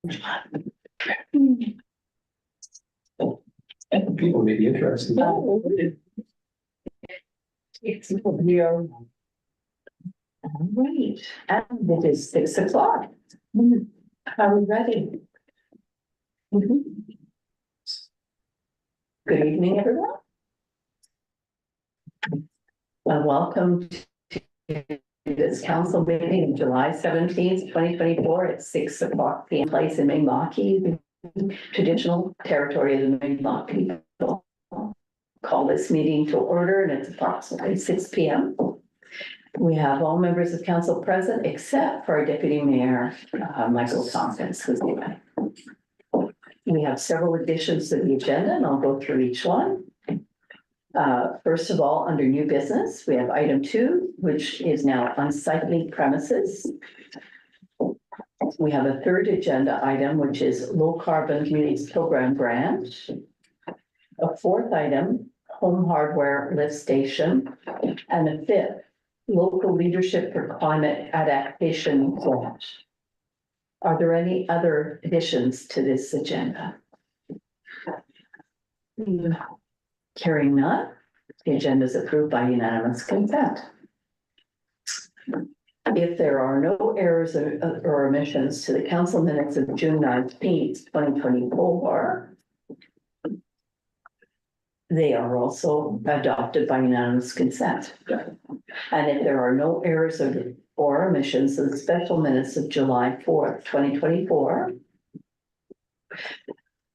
And people may be interested. It's we are. All right, and it is 6 o'clock. Are we ready? Good evening, everyone. Well, welcome to this council meeting of July 17th, 2024 at 6 o'clock p.m. place in Mi'kmaq, traditional territory of the Mi'kmaq people. Call this meeting to order, and it's approximately 6 p.m. We have all members of council present except for our deputy mayor, Michael Tompkins, who's away. We have several additions to the agenda, and I'll go through each one. First of all, under new business, we have item 2, which is now unsightly premises. We have a third agenda item, which is low carbon communities program grant. A fourth item, home hardware lift station, and a fifth, local leadership for climate adaptation grant. Are there any other additions to this agenda? Hearing none, the agenda is approved by unanimous consent. If there are no errors or omissions to the council minutes of June 19th, 2024, they are also adopted by unanimous consent. And if there are no errors or omissions to the special minutes of July 4th, 2024,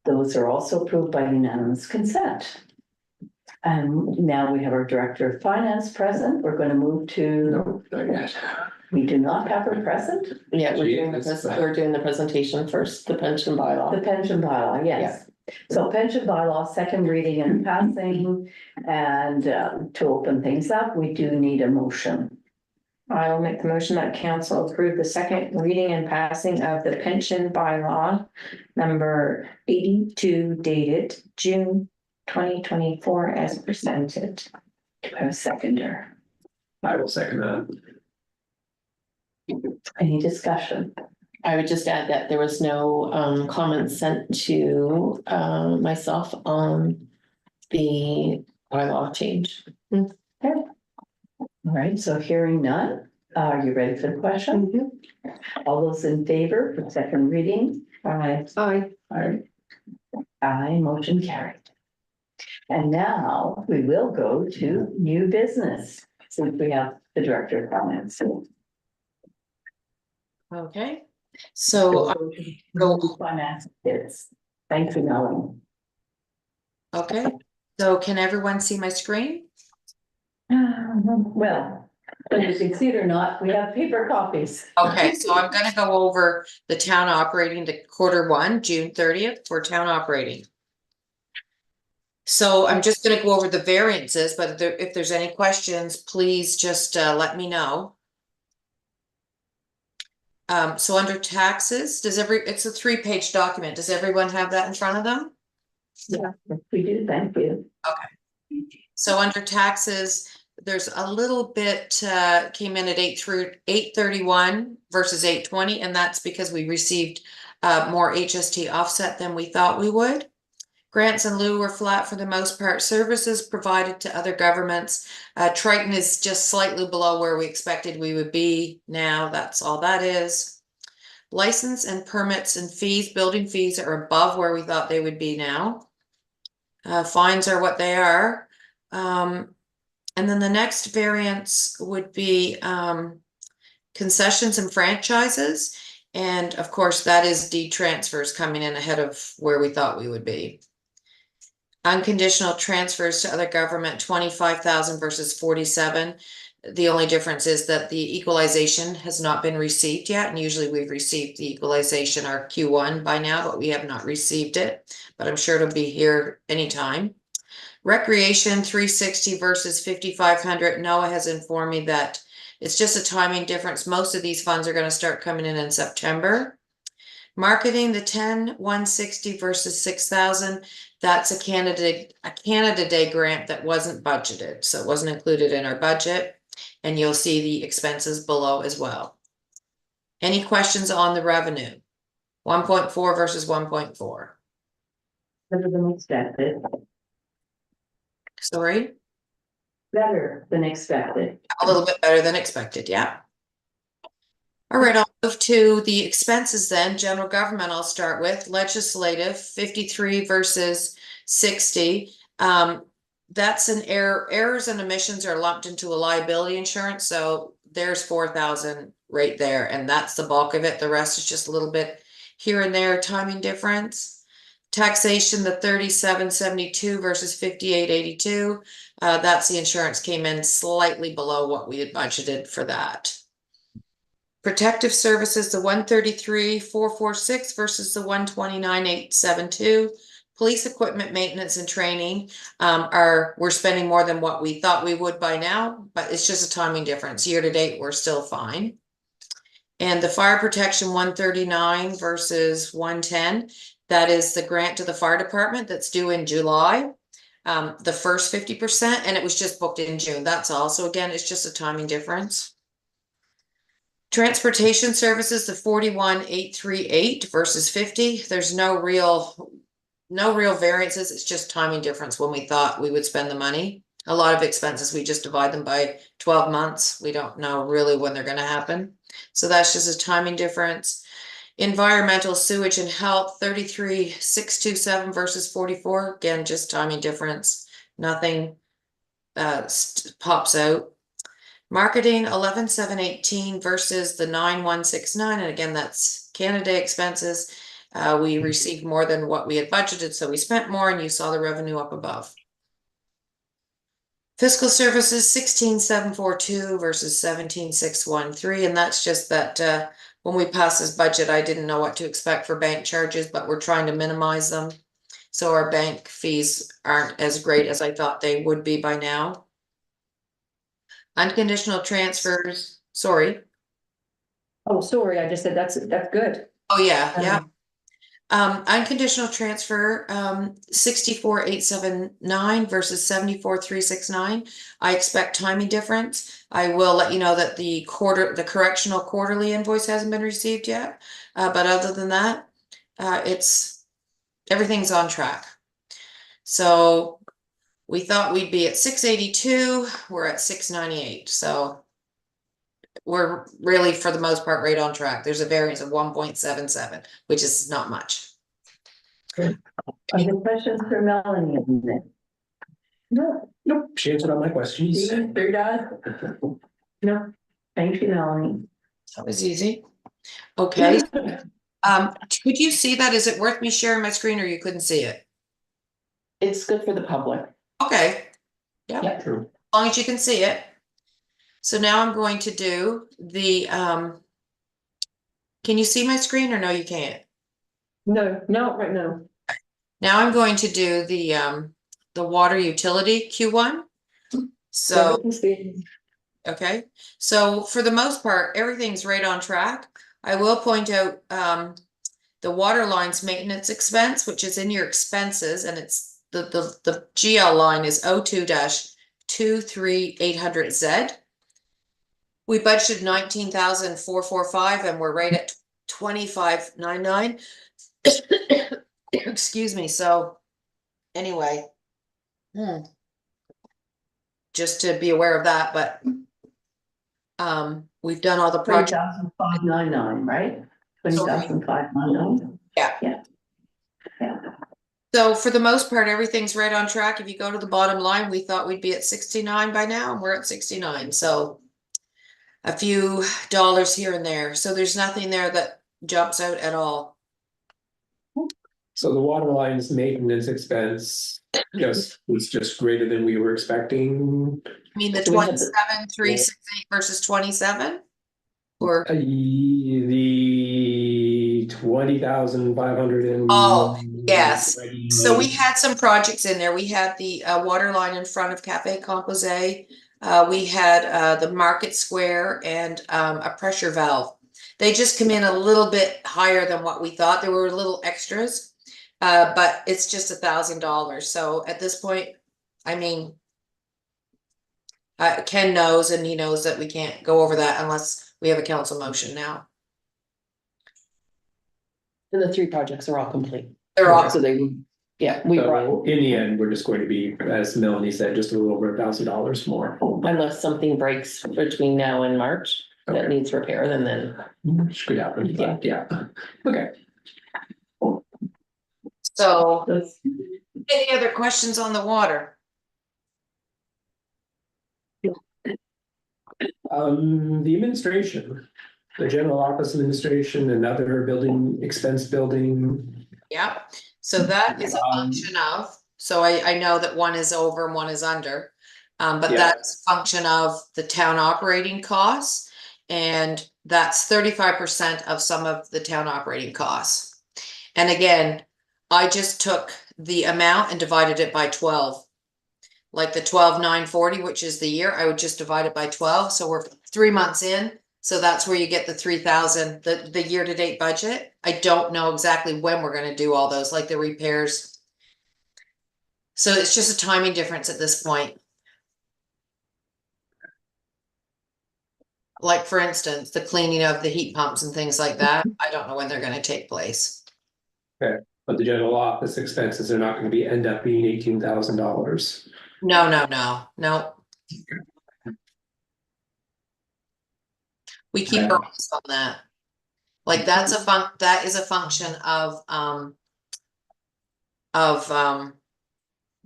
those are also approved by unanimous consent. And now we have our Director of Finance present. We're going to move to. No, not yet. We do not have her present. Yeah, we're doing the presentation first, the pension bylaw. The pension bylaw, yes. So pension bylaw, second reading and passing, and to open things up, we do need a motion. I will make the motion that council approve the second reading and passing of the pension bylaw number 82 dated June 2024 as presented. Do I have a seconder? I will second that. Any discussion? I would just add that there was no comments sent to myself on the bylaw change. All right, so hearing none, are you ready for the question? All those in favor for second reading? Aye. Aye, motion carried. And now we will go to new business, since we have the Director of Finance. Okay, so Finance is, thank you, Melanie. Okay, so can everyone see my screen? Well, whether you can see it or not, we have paper copies. Okay, so I'm gonna go over the town operating to Q1, June 30th for town operating. So I'm just gonna go over the variances, but if there's any questions, please just let me know. So under taxes, it's a 3-page document. Does everyone have that in front of them? Yeah, we do, thank you. So under taxes, there's a little bit came in at 831 versus 820, and that's because we received more HST offset than we thought we would. Grants in lieu were flat for the most part. Services provided to other governments. Triton is just slightly below where we expected we would be now. That's all that is. License and permits and fees, building fees are above where we thought they would be now. Fines are what they are. And then the next variance would be concessions and franchises. And of course, that is deed transfers coming in ahead of where we thought we would be. Unconditional transfers to other government, 25,000 versus 47. The only difference is that the equalization has not been received yet. And usually we've received the equalization, our Q1 by now, but we have not received it. But I'm sure it'll be here anytime. Recreation 360 versus 5,500. NOAA has informed me that it's just a timing difference. Most of these funds are going to start coming in September. Marketing, the 10,160 versus 6,000. That's a Canada Day grant that wasn't budgeted, so it wasn't included in our budget. And you'll see the expenses below as well. Any questions on the revenue? 1.4 versus 1.4. Better than expected. Sorry, Better than expected. a little bit better than expected, yeah. All right, I'll move to the expenses then. General government, I'll start with. Legislative, 53 versus 60. That's an error. Errors and omissions are lumped into a liability insurance, so there's 4,000 right there, and that's the bulk of it. The rest is just a little bit here and there, timing difference. Taxation, the 37.72 versus 58.82. That's the insurance came in slightly below what we had budgeted for that. Protective services, the 133,446 versus the 129,872. Police equipment maintenance and training we're spending more than what we thought we would by now, but it's just a timing difference. Year to date, we're still fine. And the fire protection 139 versus 110. That is the grant to the fire department that's due in July. The first 50%, and it was just booked in June. That's all. So again, it's just a timing difference. Transportation services, the 41,838 versus 50. There's no real variances. It's just timing difference when we thought we would spend the money. A lot of expenses, we just divide them by 12 months. We don't know really when they're going to happen. So that's just a timing difference. Environmental, sewage and health, 33,627 versus 44. Again, just timing difference. Nothing pops out. Marketing, 11,718 versus the 9,169. And again, that's Canada expenses. We received more than what we had budgeted, so we spent more, and you saw the revenue up above. Fiscal services, 16,742 versus 17,613. And that's just that when we passed this budget, I didn't know what to expect for bank charges, but we're trying to minimize them. So our bank fees aren't as great as I thought they would be by now. Unconditional transfers, sorry. Oh, sorry, I just said that's good. Oh, yeah. Unconditional transfer, 64,879 versus 74,369. I expect timing difference. I will let you know that the correctional quarterly invoice hasn't been received yet. But other than that, everything's on track. So we thought we'd be at 682, we're at 698. So we're really, for the most part, right on track. There's a variance of 1.77, which is not much. Are there questions for Melanie on this? No. Nope, she answered all my questions. No, thank you, Melanie. That was easy. Okay. Could you see that? Is it worth me sharing my screen, or you couldn't see it? It's good for the public. Okay. Yeah. True. As long as you can see it. So now I'm going to do the, can you see my screen, or no, you can't? No, not right now. Now I'm going to do the water utility Q1. So, okay. So for the most part, everything's right on track. I will point out, the water lines maintenance expense, which is in your expenses, and it's the GL line is 02-23800Z. We budgeted 19,445, and we're right at 2599. Excuse me. So anyway, just to be aware of that, but we've done all the projects. 20,599, right? 20,599. Yeah. So for the most part, everything's right on track. If you go to the bottom line, we thought we'd be at 69 by now, and we're at 69. So a few dollars here and there. So there's nothing there that jumps out at all. So the water lines maintenance expense was just greater than we were expecting. I mean, the So we had 27,368 versus 27, or The 20,500 and. Oh, yes. So we had some projects in there. We had the water line in front of Cafe Composé. We had the Market Square and a pressure valve. They just come in a little bit higher than what we thought. There were little extras, but it's just $1,000. So at this point, I mean, Ken knows, and he knows that we can't go over that unless we have a council motion now. And the 3 projects are all complete. They're all, So they, yeah, we brought, So in the end, we're just going to be, as Melanie said, just a little over $1,000 more. unless something breaks between now and March that Okay. needs repair, then. Which could happen, but yeah, okay. so That's- any other questions on the water? The administration, the general office administration and other building, expense building. Yeah, so that is a function of, so I know that one is over and one is under. But Yeah. that's a function of the town operating costs. And that's 35% of some of the town operating costs. And again, I just took the amount and divided it by 12. Like the 12,940, which is the year, I would just divide it by 12. So we're 3 months in. So that's where you get the 3,000, the year-to-date budget. I don't know exactly when we're gonna do all those, like the repairs. So it's just a timing difference at this point. Like, for instance, the cleaning of the heat pumps and things like that, I don't know when they're gonna take place. But the general office expenses are not gonna be, end up being $18,000. No, no, no, no. We keep our eyes on that. Like, that is a function of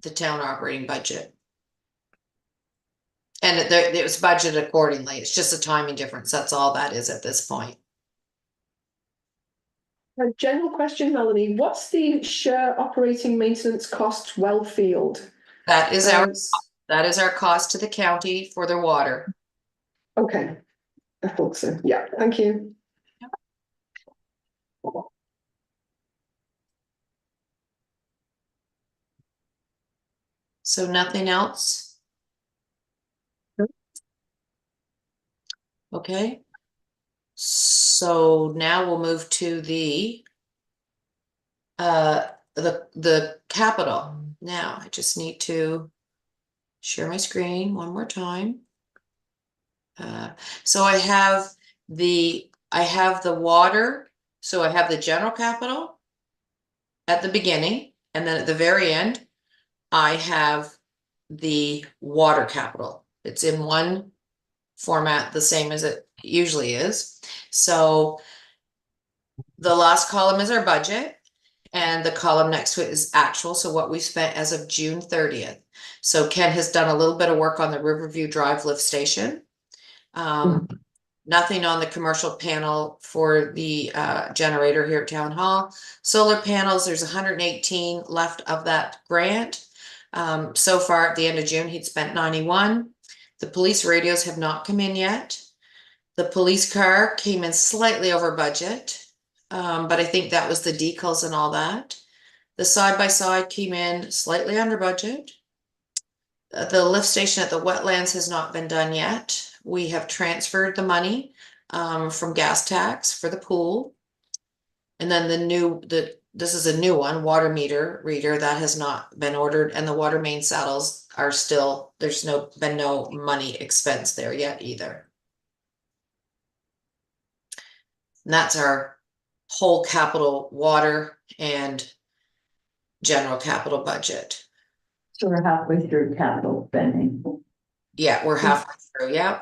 the town operating budget. And it was budgeted accordingly. It's just a timing difference. That's all that is at this point. A general question, Melanie, what's the share operating maintenance cost Wellfield? That is our cost to the county for their water. Okay, I thought so, yeah, thank you. So nothing else? Okay. So now we'll move to the capital. Now I just need to share my screen one more time. So I have the water, so I have the general capital at the beginning, and then at the very end, I have the water capital. It's in one format, the same as it usually is. So the last column is our budget, and the column next to it is actual, so what we spent as of June 30th. So Ken has done a little bit of work on the Riverview Drive lift station. Nothing on the commercial panel for the generator here at Town Hall. Solar panels, there's 118 left of that grant. So far at the end of June, he'd spent 91. The police radios have not come in yet. The police car came in slightly over budget, but I think that was the decals and all that. The side-by-side came in slightly under budget. The lift station at the wetlands has not been done yet. We have transferred the money from gas tax for the pool. And then this is a new one, water meter reader that has not been ordered, and the water main saddles are still, there's been no money expense there yet either. And that's our whole capital water and general capital budget. So we're halfway through capital spending. Yeah, we're halfway through, yeah.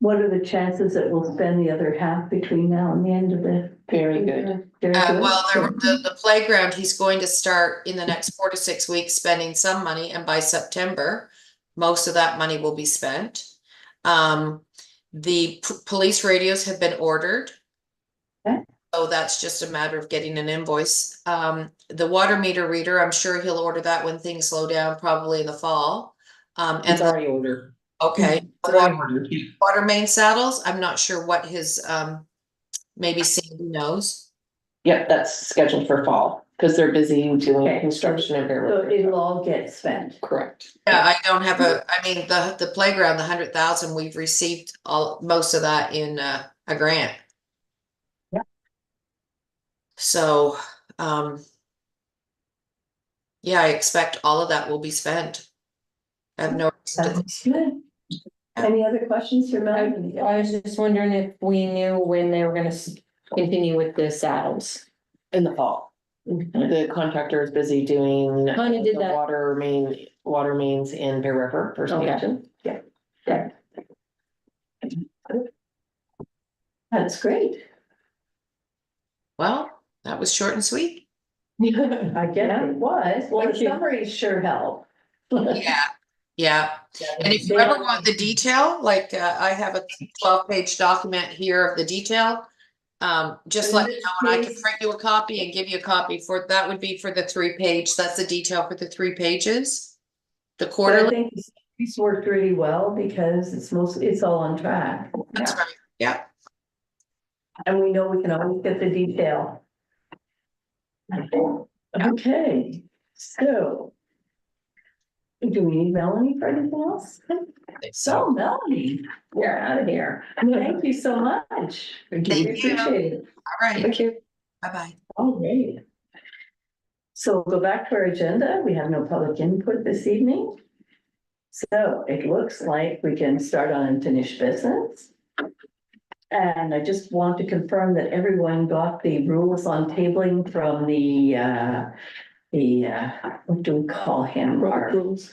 What are the chances that we'll spend the other half between now and the end of the? Very good. Very good. Well, the playground, he's going to start in the next 4 to 6 weeks spending some money, and by September, most of that money will be spent. The police radios have been ordered. Okay. So that's just a matter of getting an invoice. The water meter reader, I'm sure he'll order that when things slow down, probably in the fall. It's already ordered. Okay. It's already ordered. Water main saddles, I'm not sure what his, maybe Sandy knows. Yep, that's scheduled for fall, because they're busy doing Okay. construction and So repair. it'll all get spent. Correct. Yeah, I don't have I mean, the playground, the 100,000, we've received most of that in a grant. Yeah. So, yeah, I expect all of that will be spent. I have no reason to think. That's good. Any other questions for Melanie? I was just wondering if we knew when they were gonna continue with the saddles. in the fall. The contractor is busy doing. Kinda did the that. Water mains in Bear River First Okay. Nation. That's great. Well, that was short and sweet. I guess it was. Well, the Thank you. summaries sure help. Yeah, yeah. And if you ever want the detail, like, I have a 12-page document here of the detail. Just let me know and I can print you a copy and give you a copy for, that would be for the 3-page, that's the detail for the 3 pages. The But I quarterly, think it's worked really well because it's all on track. that's right, yeah. And we know we can always get the detail. Okay, so. Do we need Melanie for anything else? So Melanie, we're out of here. Thank you so much. Thank Thank you. you. Appreciate it. All right, Thank you. bye-bye. All right. So we'll go back to our agenda. We have no public input this evening. So it looks like we can start on unfinished business. And I just want to confirm that everyone got the rules on tabling from what do we call him? Robert rules.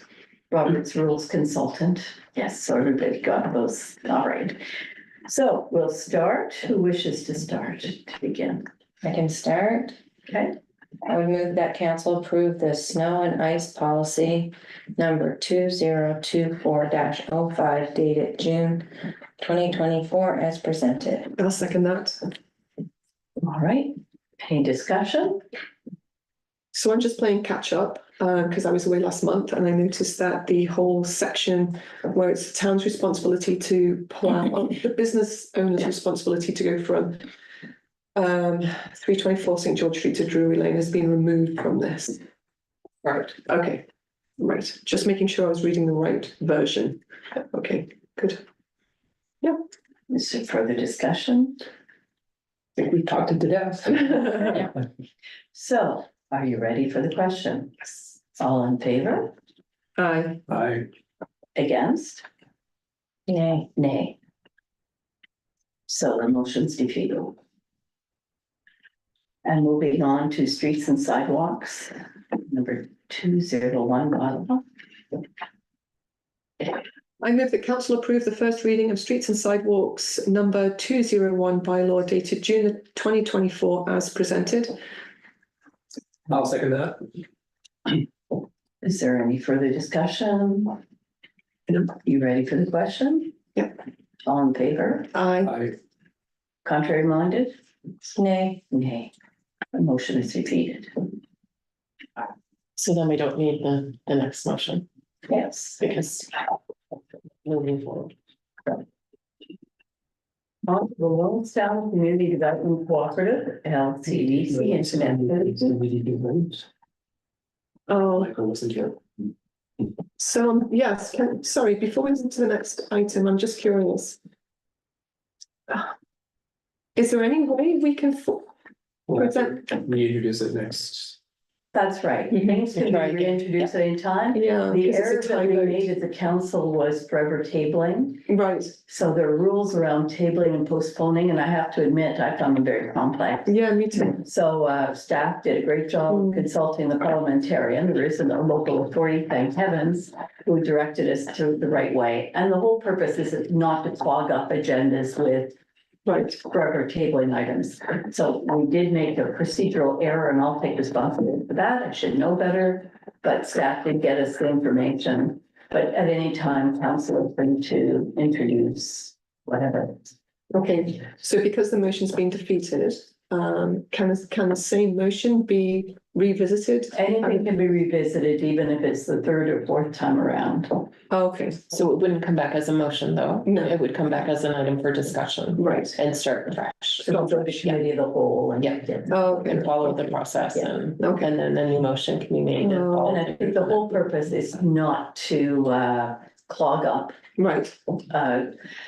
Robert's Rules Consultant. Yes, so everybody got those. All right. So we'll start. Who wishes to start to begin? I can start. Okay. I would move that council approve the snow and ice policy number 2024-05 dated June 2024 as presented. I'll second that. All right. Any discussion? So I'm just playing catch up, because I was away last month and I noticed that the whole section where it's the town's responsibility to plow, the business owner's responsibility to go from 324 St George Street to Drury Lane has been removed from this. Right, okay, right, just making sure I was reading the right version. Okay, good. Is there further discussion? I think we talked it to death. So are you ready for the question? All in favor? Aye. Against? Yay. Nay. So the motion's defeated. And moving on to streets and sidewalks, number 201 bylaw. I move that council approve the first reading of streets and sidewalks number 201 bylaw dated June 2024 as presented. I'll second that. Is there any further discussion? You ready for the question? Yep. All in favor? Aye. Contrary minded? Nay. Nay. The motion is defeated. So then we don't need the next motion Yes. because moving forward. On to the Lordstown Community Development Cooperative, LCDC, Internet. Oh, Michael wasn't here. so yes, sorry, before we move to the next item, I'm just curious. Is there any way we can, present? We introduce it next. That's right. Things can be Try again. reintroduced at any time. Yeah. The 'cause error it's a that we typo. made as a council was forever tabling. Right, So there are rules around tabling and postponing, and I have to admit, I found them very complex. yeah, me too. So staff did a great job Mm. consulting the parliamentarian. There is a local authority, thank heavens, who directed us to the right way. And the whole purpose is not to clog up agendas with Right, forever tabling items. So we did make a procedural error, and I'll take responsibility for that. I should know better. But staff did get us the information. But at any time, council is free to introduce whatever. okay, so because the motion's been defeated, can the same motion be revisited? Anything can be revisited, even if it's the third or fourth time around. Oh, okay, So it wouldn't come back as a motion though. No. It would come back as an item for discussion right. and start fresh. So go to the committee of the whole and. Yeah. Oh, okay. And follow the process and Okay. then the new motion can be made and Oh, follow. And I think the whole purpose is not to clog up. Right,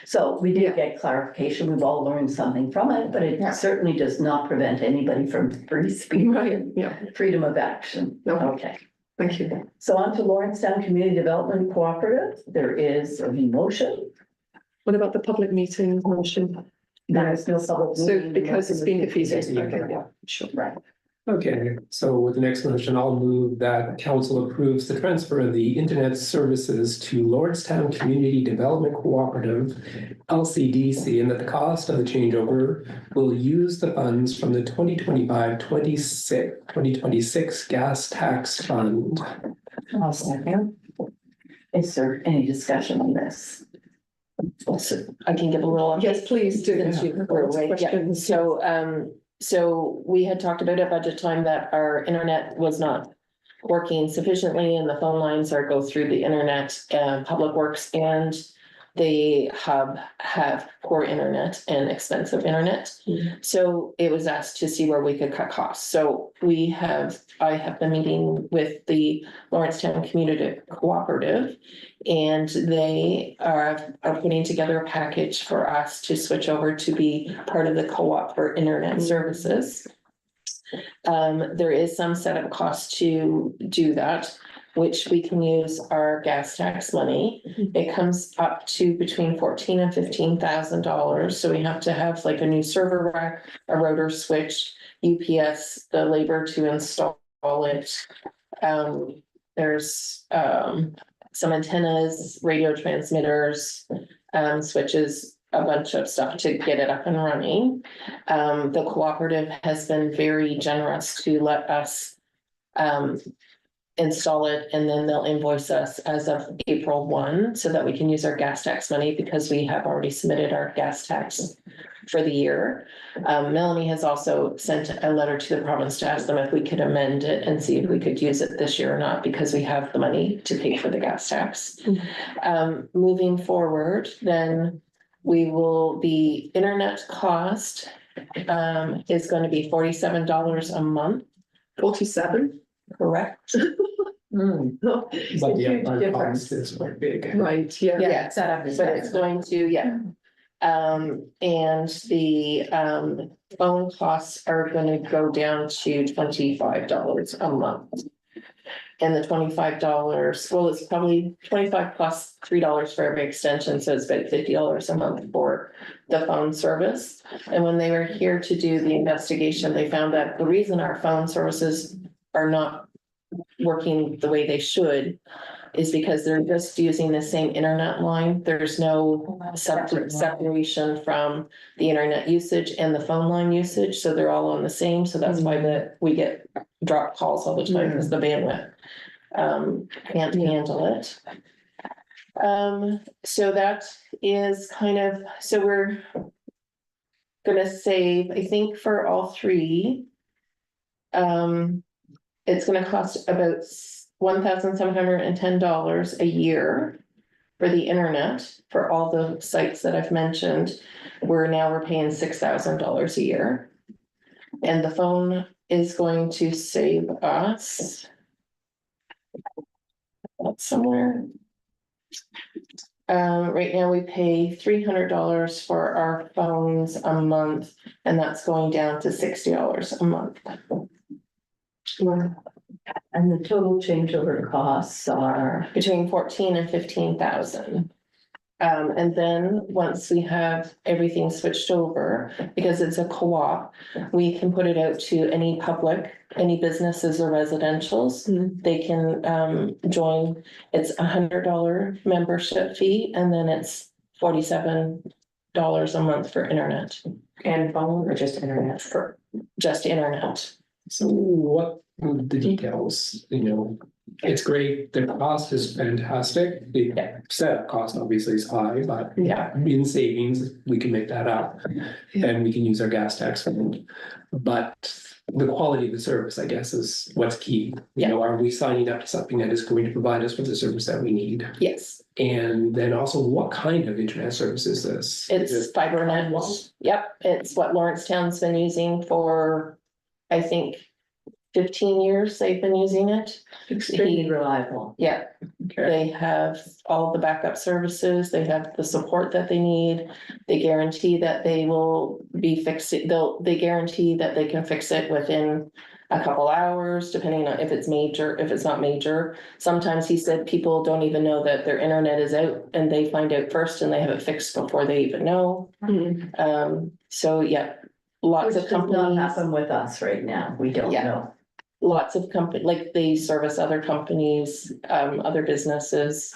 So we Yeah. did get clarification. We've all learned something from it, but it Yeah. certainly does not prevent anybody from free speech. right, yeah, Freedom of action. Okay. Okay. thank you. So on to Lawrencetown Community Development Cooperative. There is a motion. What about the public meeting motion? There is no public. So meeting. because it's been defeated, Yeah. okay, yeah, sure. Right. Okay, so with the next motion, I'll move that council approves the transfer of the internet services to Lordstown Community Development Cooperative, LCDC, and that the cost of the changeover will use the funds from the 2026 gas tax fund. I'll second. Is there any discussion on this? So I can give a little. update. Yes, please do. Since you were away, yeah. Questions? So we had talked about at budget time that our internet was not working sufficiently and the phone lines are go through the internet, Public Works and the hub have poor internet and expensive internet. So it was asked to see where we could cut costs. So I have been meeting with the Lawrencetown Community Cooperative. And they are putting together a package for us to switch over to be part of the co-op for internet services. There is some setup cost to do that, which we can use our gas tax money. It comes up to between $14,000 and $15,000. So we have to have like a new server rack, a router switch, UPS, the labor to install it. There's some antennas, radio transmitters, switches, a bunch of stuff to get it up and running. The cooperative has been very generous to let us install it, and then they'll invoice us as of April 1 so that we can use our gas tax money because we have already submitted our gas tax for the year. Melanie has also sent a letter to the province to ask them if we could amend it and see if we could use it this year or not, because we have the money to pay for the gas tax. Moving forward, then the internet cost is going to be $47 a month. 47, Correct. Hmm. no, But the Huge upfront difference. cost is quite big. right, yeah. Yeah, Setup is but it's better. going to, yeah. And the phone costs are gonna go down to $25 a month. And the $25, well, it's probably 25 plus $3 for every extension, so it's about $50 a month for the phone service. And when they were here to do the investigation, they found that the reason our phone services are not working the way they should is because they're just using the same internet line. There's no separation from the internet usage and the phone line usage, so they're all on the same, so that's why we get drop calls all the time, because the bandwidth can't handle it. So that is kind of, so we're gonna save, I think for all three, it's gonna cost about $1,710 a year for the internet, for all the sites that I've mentioned. We're paying $6,000 a year. And the phone is going to save us. That's somewhere. Right now we pay $300 for our phones a month, and that's going down to $60 a month. And the total changeover costs are, Between 14 and 15,000. And then once we have everything switched over, because it's a co-op, we can put it out to any public, any businesses or residentials. They can join. It's $100 membership fee, and then it's $47 a month for internet, And phone or just internet? for just internet. So what the details, it's great, the cost is fantastic, the setup cost obviously is high, but Yeah. in savings, we can make that up. And we can use our gas tax fund, but the quality of the service, I guess, is what's key. Are we signing up to something that is going to provide us with the service that we need? Yes, And then also, what kind of internet service is this? it's fiber net. Yep, it's what Lawrencetown's been using for, I think, 15 years they've been using it. extremely reliable. Yeah, Okay, they have all the backup services, they have the support that they need. They guarantee that they will be fixing, they guarantee that they can fix it within a couple hours, depending on if it's major, if it's not major. Sometimes he said people don't even know that their internet is out, and they find out first and they have it fixed before they even know. So yeah, lots Which of does not companies, happen with us right now. We don't Yeah. know. lots of company, like they service other companies, other businesses.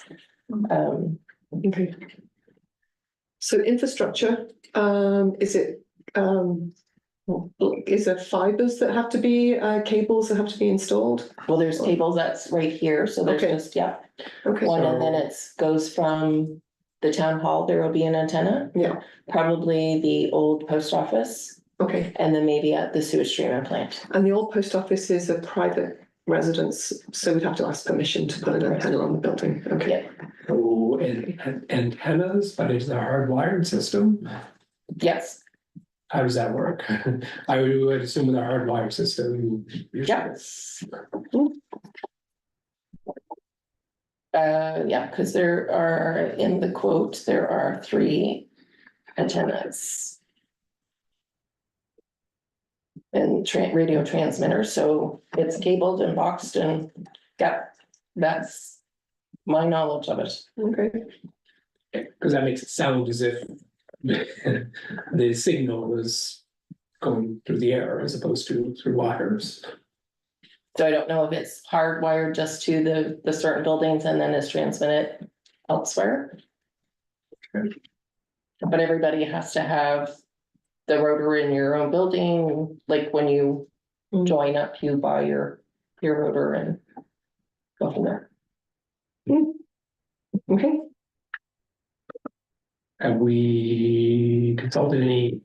Okay. So infrastructure, is it, is there fibers that have to be, cables that have to be installed? Well, there's cables that's right here, so there's Okay. just, yeah, Okay, one, and then it's goes from the town hall, there will be an antenna, yeah, probably the old post office, okay. and then maybe at the sewage treatment plant. And the old post office is a private residence, so we'd have to ask permission to put an antenna on the building, okay. Oh, and antennas, but it's a hardwired system. Yes, How does that work? I would assume with a hardwired system. Yeah. Yeah, because there are, in the quote, there are 3 antennas. And radio transmitters, so it's cabled and boxed and, yeah, that's my knowledge of it. Okay, Because that makes it sound as if the signal was going through the air as opposed to through wires. So I don't know if it's hardwired just to the certain buildings and then is transmitted elsewhere. But everybody has to have the rotor in your own building, like when you join up, you buy your rotor and go from there. okay. Have we consulted any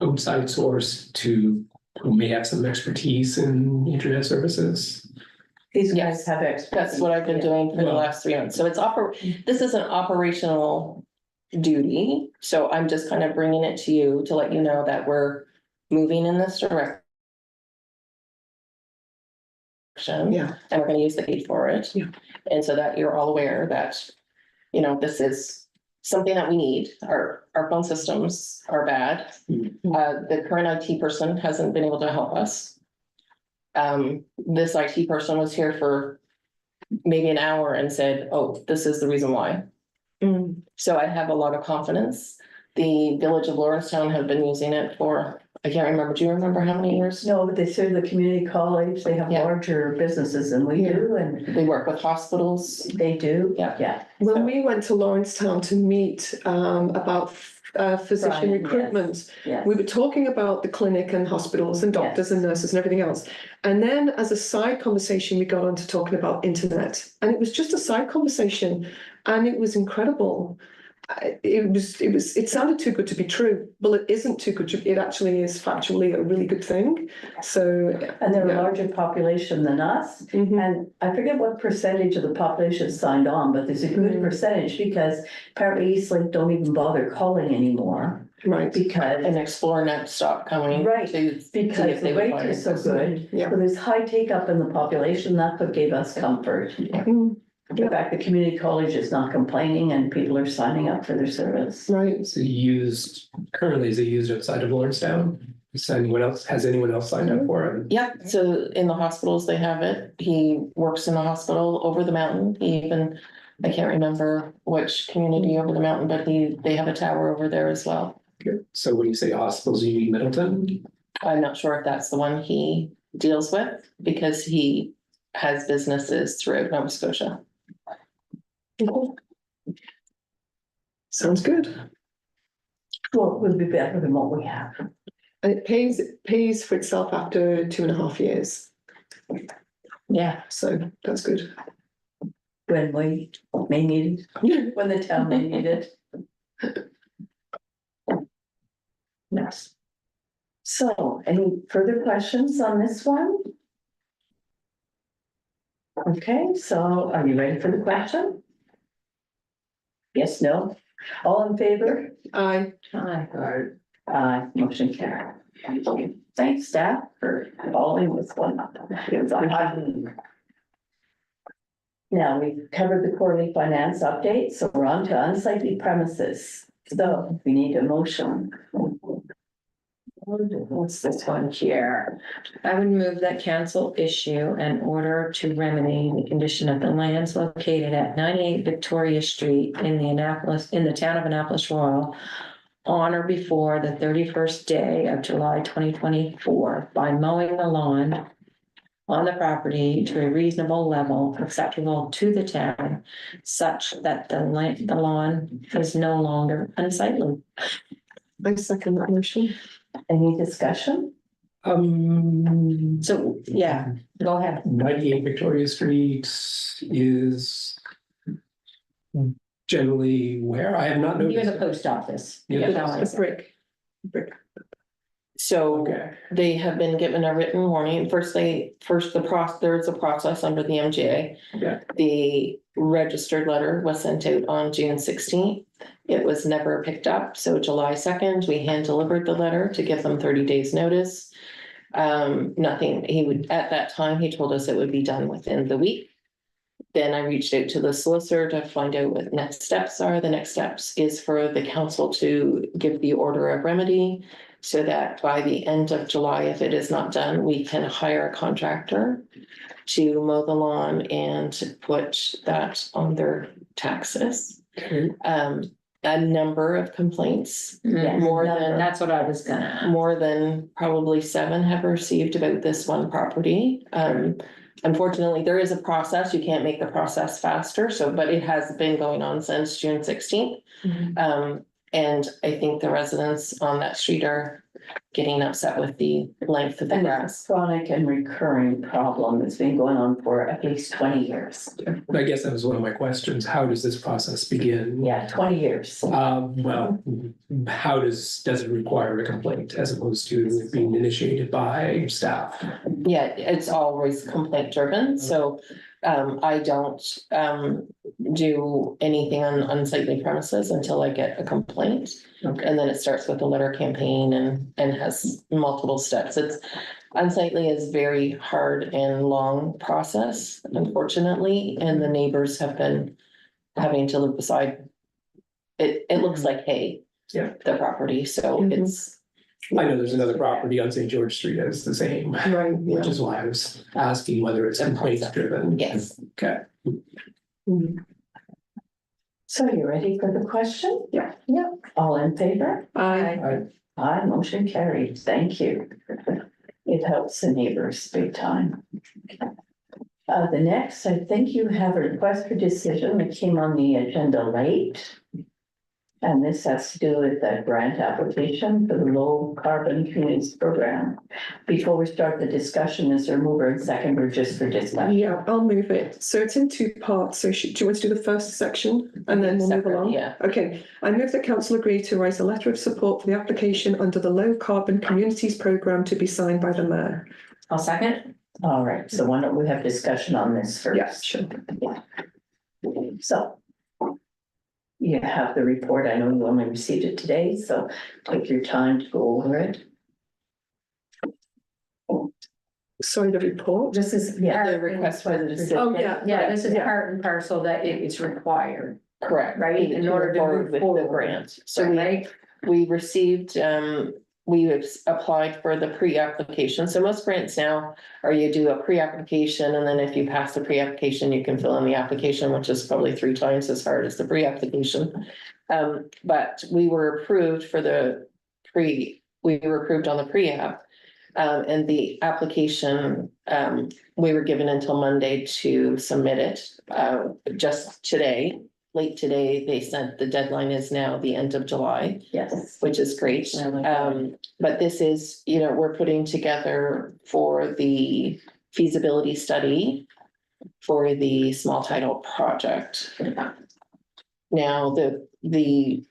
outside source who may have some expertise in internet services? These Yes. guys have expertise. That's what I've been doing for the Well- last 3 months. So it's this is an operational duty. So I'm just kind of bringing it to you to let you know that we're moving in this direction. Yeah. And we're gonna use the aid for it. Yeah. And so that you're all aware that, you know, this is something that we need. Our phone systems are bad. The current IT person hasn't been able to help us. This IT person was here for maybe an hour and said, oh, this is the reason why. So I have a lot of confidence. The village of Lawrencetown have been using it for, I can't remember, do you remember how many years? No, but they serve the community college. They have Yeah. larger businesses than we do, and They work with hospitals. they do. Yeah. Yeah. When we went to Lawrencetown to meet about physician Right, yes. recruitment, Yeah. we were talking about the clinic and hospitals and doctors and nurses and everything else. And then as a side conversation, we got on to talking about internet, and it was just a side conversation, and it was incredible. It sounded too good to be true. Well, it isn't too good it actually is factually a really good thing. So. And they're a yeah. larger population than us. Mhm. And I forget what percentage of the population signed on, but there's a good percentage because apparently Eastlink don't even bother calling anymore Right, because. And ExploreNet stopped coming. Right, to see Because if they the would rate buy is it. so good, yeah. so there's high take up in the population, that's what gave us comfort. Mm, The fact the community college is not complaining and people are signing up for their service. right. Is it currently is it used outside of Lawrencetown? Has anyone else signed up for it? Yeah, so in the hospitals, they have it. He works in a hospital over the mountain. I can't remember which community over the mountain, but they have a tower over there as well. So when you say hospitals, you mean Middleton? I'm not sure if that's the one he deals with because he has businesses throughout Nova Scotia. Sounds good. Well, it would be better than what we have. And it pays for itself after 2.5 years. Yeah. So that's good. When we may need it, when the town may need it. Yes. So, any further questions on this one? Okay, so are you ready for the question? Yes, no? All in favor? Aye. Aye. Motion carried. Thanks, staff, for following this one up. Now, we've covered the quarterly finance update, so we're on to unsightly premises. So we need a motion. What's this one here? I would move that council issue an order to remedy the condition of the lands located at 98 Victoria Street in the town of Annapolis Royal on or before the 31st day of July 2024 by mowing the lawn on the property to a reasonable level acceptable to the town, such that the lawn is no longer unsightly. I second that motion. Any discussion? So, yeah, go ahead. 98 Victoria Street is generally where I have not Near noticed. the post office. Yeah. A brick. So Okay, they have been given a written warning. There's a process under the MGA. Yeah. The registered letter was sent out on June 16th. It was never picked up. So July 2nd, we hand delivered the letter to give them 30 days notice. Nothing, at that time, he told us it would be done within the week. Then I reached out to the solicitor to find out what next steps are. The next steps is for the council to give the order of remedy, so that by the end of July, if it is not done, we can hire a contractor to mow the lawn and put that on their taxes. okay, A number of complaints, Mm, more number. than, That's what I was gonna. more than probably 7 have received about this one property. Unfortunately, there is a process. You can't make the process faster, but it has been going on since June 16th. And I think the residents on that street are getting upset with the length of the And grass. it's a chronic and recurring problem that's been going on for at least 20 years. I guess that was one of my questions. How does this process begin? Yeah, 20 years. Well, how does it require a complaint as opposed to it being initiated by staff? Yeah, it's always complaint driven, so I don't do anything on unsightly premises until I get a complaint. Okay, And then it starts with a letter campaign and has multiple steps. It's unsightly is very hard and long process, unfortunately, and the neighbors have been having to live beside. It looks like hay. Yeah. The property, so Mhm. it's, I know there's another property on St. George Street that's the same, Right, which yeah. is why I was asking whether it's complaint driven. yes. Okay, So you ready for the question? Yeah. Yeah. All in favor? I, Aye, motion carried. Thank you. It helps the neighbors big time. The next, I think you have a request for decision that came on the agenda late. And this has to do with the grant application for the low carbon communities program. Before we start the discussion, is there a mover and seconder just for discussion? yeah, I'll move it. So it's in 2 parts. So do you want to do the first section and then we'll move Separate, along? yeah. Okay, I move that council agree to write a letter of support for the application under the Low Carbon Communities Programme to be signed by the mayor. I'll second. All right, so why don't we have discussion on this first? Yeah, sure. So. You have the report. I know you only received it today, so take your time to go over it. Sorry, the report. This is, yeah. The request for the decision. Oh, yeah. Yeah, this is Yeah. part and parcel that it is required, Correct. right, in order to move with the forward. grant. So right? we received, we have applied for the pre-application. So most grants now are you do a pre-application, and then if you pass the pre-application, you can fill in the application, which is probably 3 times as hard as the pre-application. But we were approved for we were approved on the pre-app. And the application, we were given until Monday to submit it. Just today, late today, they said the deadline is now the end of July, Yes. which is great. Oh my God. But this is, we're putting together for the feasibility study for the small title project. Now, the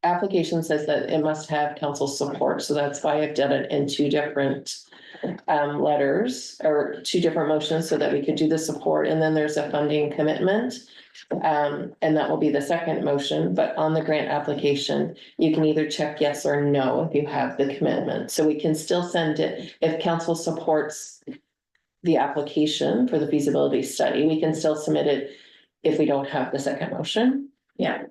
application says that it must have council support, so that's why I've done it in 2 different letters or 2 different motions so that we could do the support, and then there's a funding commitment. And that will be the second motion, but on the grant application, you can either check yes or no if you have the commitment. So we can still send it, if council supports the application for the feasibility study, we can still submit it if we don't have the second motion. Yeah.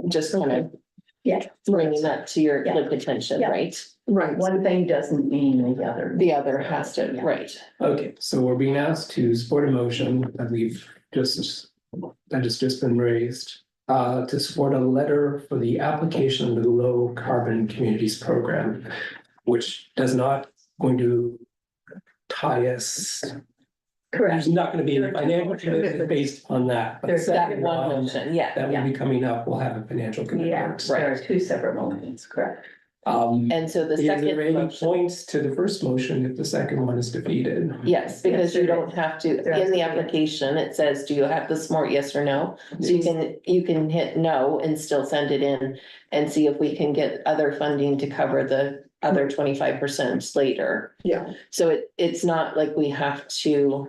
Just kind of. Yeah. Bringing that to your Yeah. like attention, Yeah. right? Right. One thing doesn't mean the other. The other has to, Yeah. right? okay, so we're being asked to support a motion that that has just been raised. to support a letter for the application of the Low Carbon Communities Program, which does not going to tie us. Correct. There's not gonna be any financial commitment based on that. but There's That second one one motion, yeah. that will be coming up, will have a financial Yeah, commitment. there are two separate moments, correct? And so the Is second there any motion, points to the first motion if the second one is defeated? yes, because Yes, you there don't is. have to, There has in to the be. application, it says, do you have the SMART, yes or no? So you can hit no and still send it in and see if we can get other funding to cover the other 25% later. Yeah. So it's not like we have to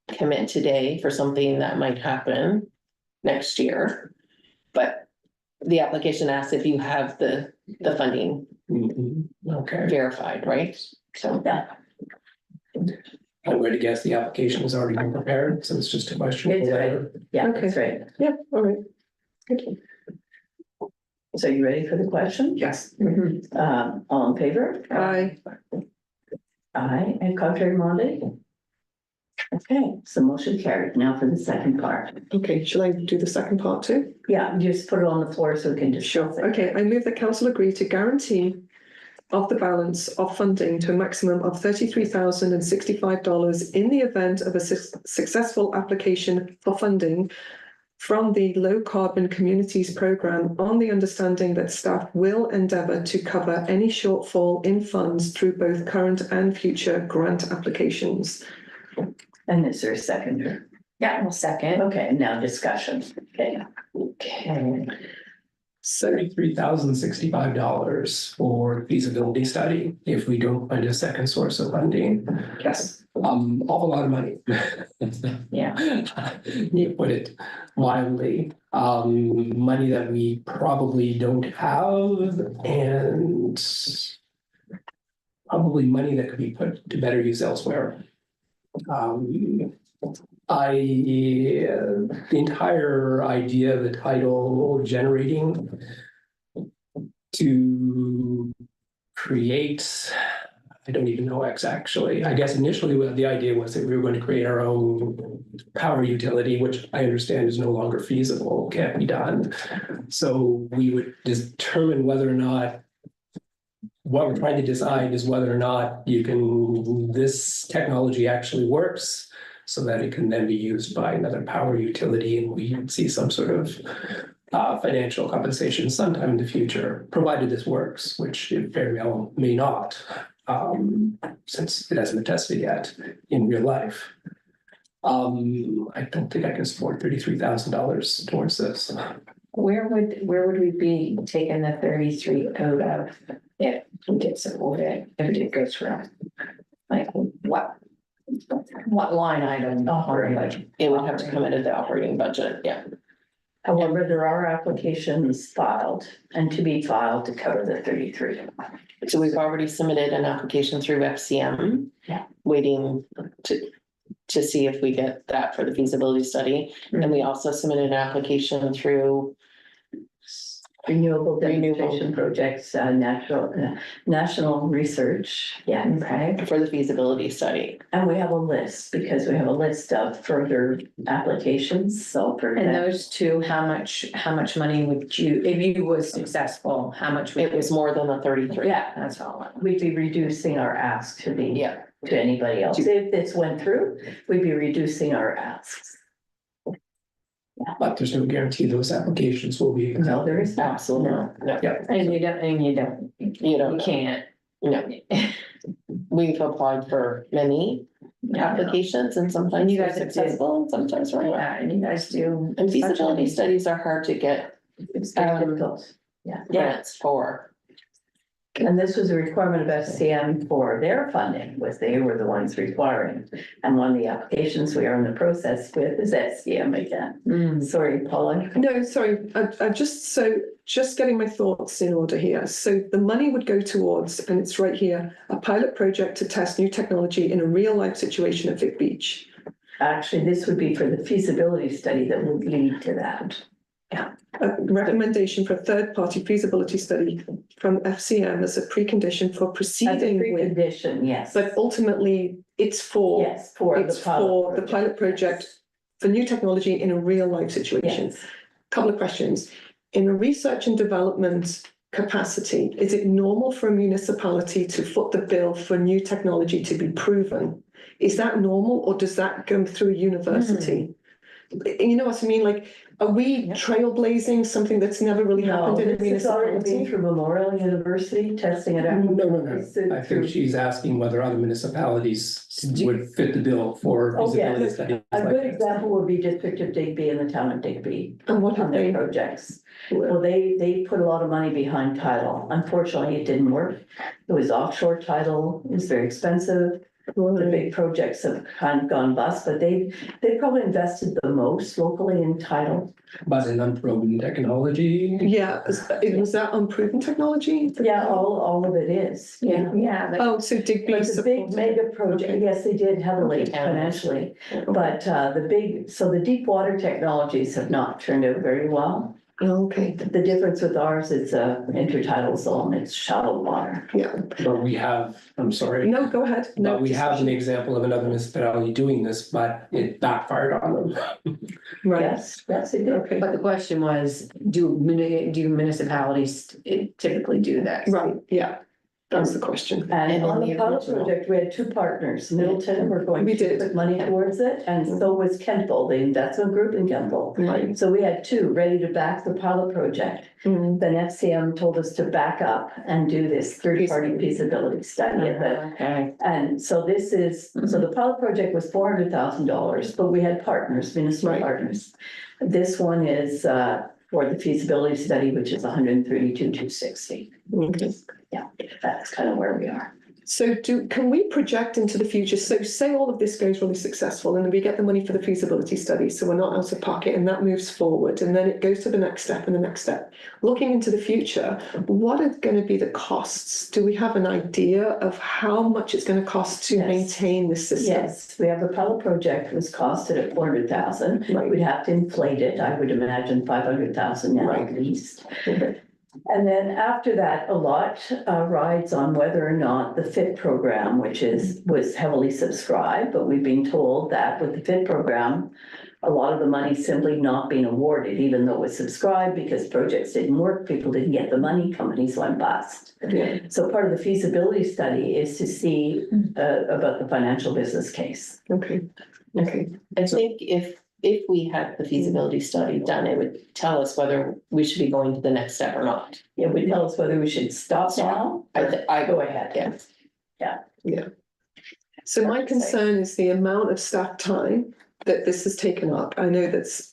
commit today for something that might happen next year. But the application asks if you have the funding Mhm. Okay, verified, right? So, Yeah, I'm going to guess the application has already been prepared, so it's just a question of It's the right. letter. yeah, Okay. that's right. Yeah, all right. Good. So you ready for the question? Yes. All in favor? Aye. Aye, and contrary minded? Okay, so motion carried. Now for the second part. Okay, shall I do the second part too? Yeah, just put it on the floor so we can discuss it. Okay, I move that council agree to guarantee of the balance of funding to a maximum of $33,065 in the event of a successful application for funding from the Low Carbon Communities Program, on the understanding that staff will endeavour to cover any shortfall in funds through both current and future grant applications. And is there a second? Yeah, well, second. Okay, now discussion. Okay. Okay. $33,065 for feasibility study if we don't find a second source of funding. Yes. Awful lot of money. Yeah. You put it mildly, money that we probably don't have and probably money that could be put to better use elsewhere. The entire idea, the title generating to create, I don't even know actually. I guess initially the idea was that we were going to create our own power utility, which I understand is no longer feasible, can't be done. So we would determine whether or not what we're trying to decide is whether or not this technology actually works so that it can then be used by another power utility and we see some sort of financial compensation sometime in the future, provided this works, which it very well may not, since it hasn't been tested yet in real life. I don't think I can support $33,000 towards this. Where would we be taking the 33 out of if we get supported, if it goes through? Like what line item? Operating. it would have to come out of the operating budget, yeah. However, there are applications filed and to be filed to cover the 33. So we've already submitted an application through FCM. Yeah. Waiting to see if we get that for the feasibility study. And we also submitted an application through Renewable demonstration projects, national research, yeah, okay. for the feasibility study. And we have a list, because we have a list of further applications, so for And that, those two, how much money would you, if you was successful, how much would It was more than the 33. Yeah, that's all. we'd be reducing our ask to the, Yeah, to anybody else. If this went through, we'd be reducing our asks. But there's no guarantee those applications will be. No, there is not. absolutely. No, And you don't, you you don't, can't. no. We've applied for many applications and And sometimes you you're guys have successful and sometimes we're not. Yeah, and you guys do. And feasibility studies are hard to get It's very Um, difficult. Yeah. grants for. And this was a requirement of FCM for their funding, was they were the ones requiring. And one of the applications we are in the process with is FCM again. Sorry, Paula. No, sorry, I just getting my thoughts in order here. So the money would go towards, and it's right here, a pilot project to test new technology in a real life situation at Vic Beach. Actually, this would be for the feasibility study that would lead to that. A recommendation for a third party feasibility study from FCM as a precondition for As a proceeding with. precondition, yes. But ultimately, it's for, Yes, for it's for the pilot project for new technology in a real life situation. Yes, couple of questions. In a research and development capacity, is it normal for a municipality to foot the bill for new technology to be proven? Is that normal, or does that go through a university? You know what I mean? Like, are we trailblazing something that's never really happened in a This has already been municipality? through Memorial University, testing it out. No. I think she's asking whether other municipalities would fit the bill for Oh, yeah. feasibility studies. A like good this. example would be District of Digby and the town of Digby And what have on their they? projects. Well, they put a lot of money behind tidal. Unfortunately, it didn't work. It was offshore tidal, it was very expensive. The big projects have kind of gone bust, but they probably invested the most locally in tidal. But an unproven technology. Yeah, was that unproven technology? Yeah, all of it is. Yeah, yeah. Oh, so Digby But the big supported. mega project, Okay. yes, they did heavily Okay. financially, but the deep water technologies have not turned out very well. Okay, The difference with ours is intertidal zone, it's shallow water. yeah. But we have, I'm sorry. No, go ahead. No, But we have an discussion. example of another municipality doing this, but it backfired on them. Right, Yes, it did. okay, But the question was, do municipalities typically do that? right, yeah. That's the question. And And on in the the pilot original. project, we had two partners, Middleton were going We to did. put money towards it, and so was Kemple, the investment group in Kemple. Right. So we had two ready to back the pilot project. Mm, Then FCM told us to back up and do this third-party feasibility study of it. Okay. And so this is, so the pilot project was $400,000, but we had partners, municipal Right. partners. This one is for the feasibility study, which is 132,260. okay. That's kind of where we are. So can we project into the future? So say all of this goes really successful and then we get the money for the feasibility study, so we're not out of pocket and that moves forward and then it goes to the next step and the next step. Looking into the future, what are going to be the costs? Do we have an idea of how much it's going to cost to Yes. maintain this system? Yes, we have the pilot project was costed at 400,000. Right. We'd have to inflate it. I would imagine 500,000 now Right. at least. Okay. And then after that, a lot rides on whether or not the FIT program, which was heavily subscribed, but we've been told that with the FIT program, a lot of the money simply not being awarded, even though it was subscribed because projects didn't work, people didn't get the money, companies went bust. Yeah. So part of the feasibility study is to see about the financial business case. Okay. Okay. I think if we had the feasibility study done, it would tell us whether we should be going to the next step or not. It would tell us whether we should stop now or go ahead. Yeah. So my concern is the amount of staff time that this has taken up. I know that's,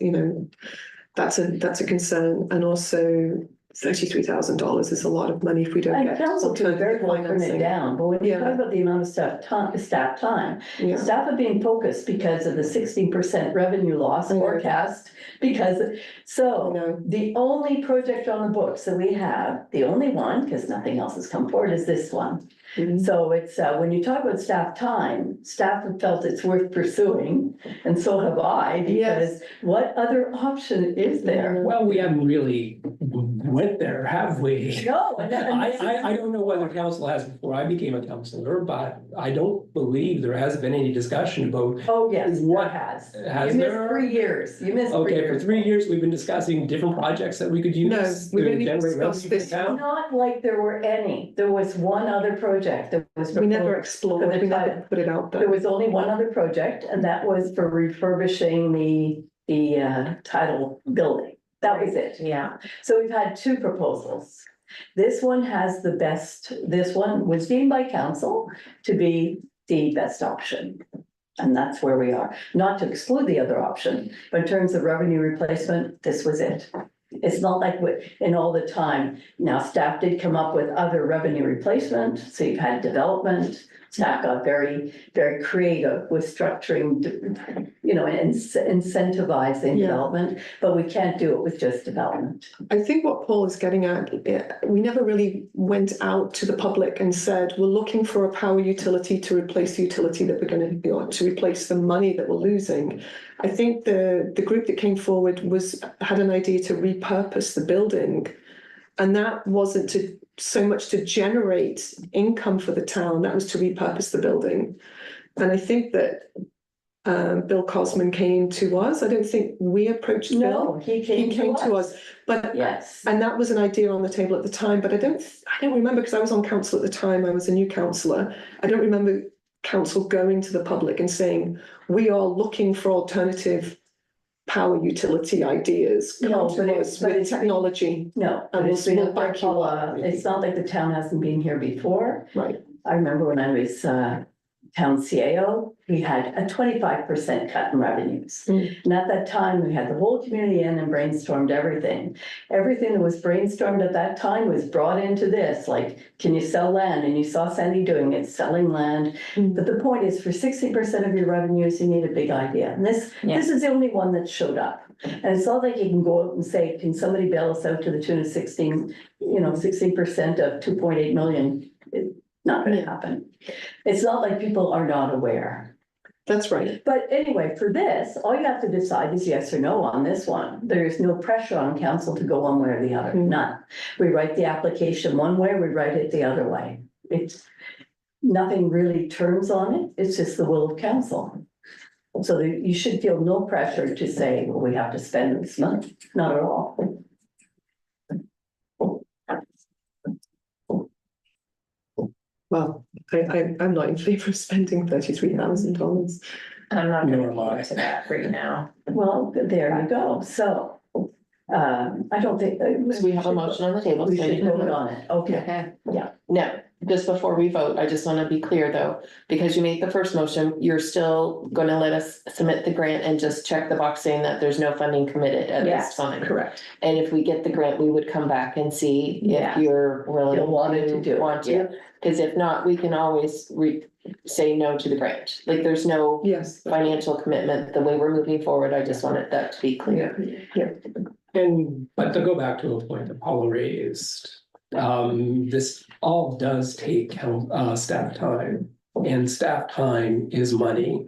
that's a concern, and also $33,000 is a lot of money if we don't And get council can very alternative well turn it financing. down, but when you Yeah. talk about the amount of staff time, Yeah, staff are being focused because of the 16% revenue loss I know. forecast. I So know. the only project on the books that we have, the only one, because nothing else has come forward, is this one. Mhm. So it's, when you talk about staff time, staff have felt it's worth pursuing, and so have I, Yes. because what other option is there? Well, we haven't really went there, have we? No. and I don't know whether council has before I became a councillor, but I don't believe there has been any discussion about. Oh, yes, What there has. has You there? missed 3 years, you missed 3 Okay, for years. 3 years, we've been discussing different projects that we could use. No, we've to only generate discussed revenue for this. the town. Not like there were any, there was one other project that was. We never proposed explored, for the we never title. put it out There there. was only one other project, and that was for refurbishing the title building. That was it. Yeah. So we've had two proposals. This one has the best, this one was deemed by council to be the best option. And that's where we are. Not to exclude the other option, but in terms of revenue replacement, this was it. It's not like in all the time. Now, staff did come up with other revenue replacement, so you've had development. Staff got very, very creative with structuring, and incentivizing Yeah. development, but we can't do it with just development. I think what Paul is getting at, we never really went out to the public and said, we're looking for a power utility to replace the utility that we're going to, to replace the money that we're losing. I think the group that came forward had an idea to repurpose the building. And that wasn't so much to generate income for the town, that was to repurpose the building. And I think that Bill Cosman came to us. I don't think we approached Bill. No, he He came to us. But Yes. and that was an idea on the table at the time, but I don't remember, because I was on council at the time, I was a new councillor. I don't remember council going to the public and saying, we are looking for alternative power utility ideas. No, Come but to it- us but with it's- technology. No, And it's been we'll a back you up. it's not like the town hasn't been here before. Right. I remember when I was town CAO, we had a 25% cut in revenues. Mm. And at that time, we had the whole community in and brainstormed everything. Everything that was brainstormed at that time was brought into this, like, can you sell land? And you saw Sandy doing it, selling land. Mm. But the point is, for 60% of your revenues, you need a big idea. And this is the only one that showed up. And it's not like you can go out and say, can somebody bail us out to the tune of 16% of 2.8 million? It's not gonna happen. It's not like people are not aware. That's right. But anyway, for this, all you have to decide is yes or no on this one. There is no pressure on council to go one way or the other, none. We write the application one way, we write it the other way. It's, nothing really turns on it, it's just the will of council. So you should feel no pressure to say, well, we have to spend this money, not at all. Well, I'm not in favor of spending $33,000. I'm not Nor gonna am I. get to that right now. Well, there you go, so, I don't think. So we have a motion on the table. We so should you can vote vote. on it, okay. Now, just before we vote, I just want to be clear though, because you made the first motion, you're still going to let us submit the grant and just check the box saying that there's no funding committed at this Yes, time. Correct. And if we get the grant, we would come back and see Yeah. if you're willing You'll want it to do it, want yeah. to. Because if not, we can always say no to the grant. Like there's no Yes. financial commitment. The way we're moving forward, I just wanted that to be clear. But to go back to a point that Paula raised, this all does take staff time, and staff time is money.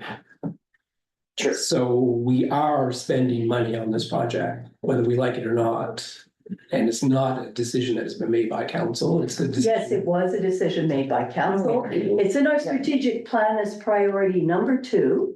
True. So we are spending money on this project, whether we like it or not. And it's not a decision that has been made by council, it's a decision. Yes, it was a decision made by council. It's in our strategic plan as priority number 2.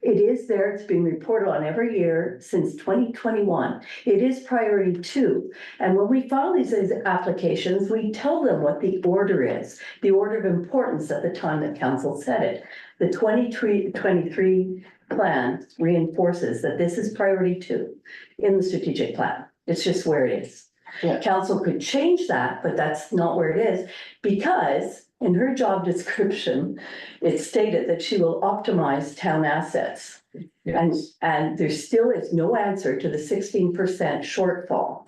It is there, it's been reported on every year since 2021. It is priority 2. And when we file these applications, we tell them what the order is, the order of importance at the time that council said it. The 2023 plan reinforces that this is priority 2 in the strategic plan. It's just where it is. Yeah. Council could change that, but that's not where it is, because in her job description, it stated that she will optimize town assets. And there still is no answer to the 16% shortfall.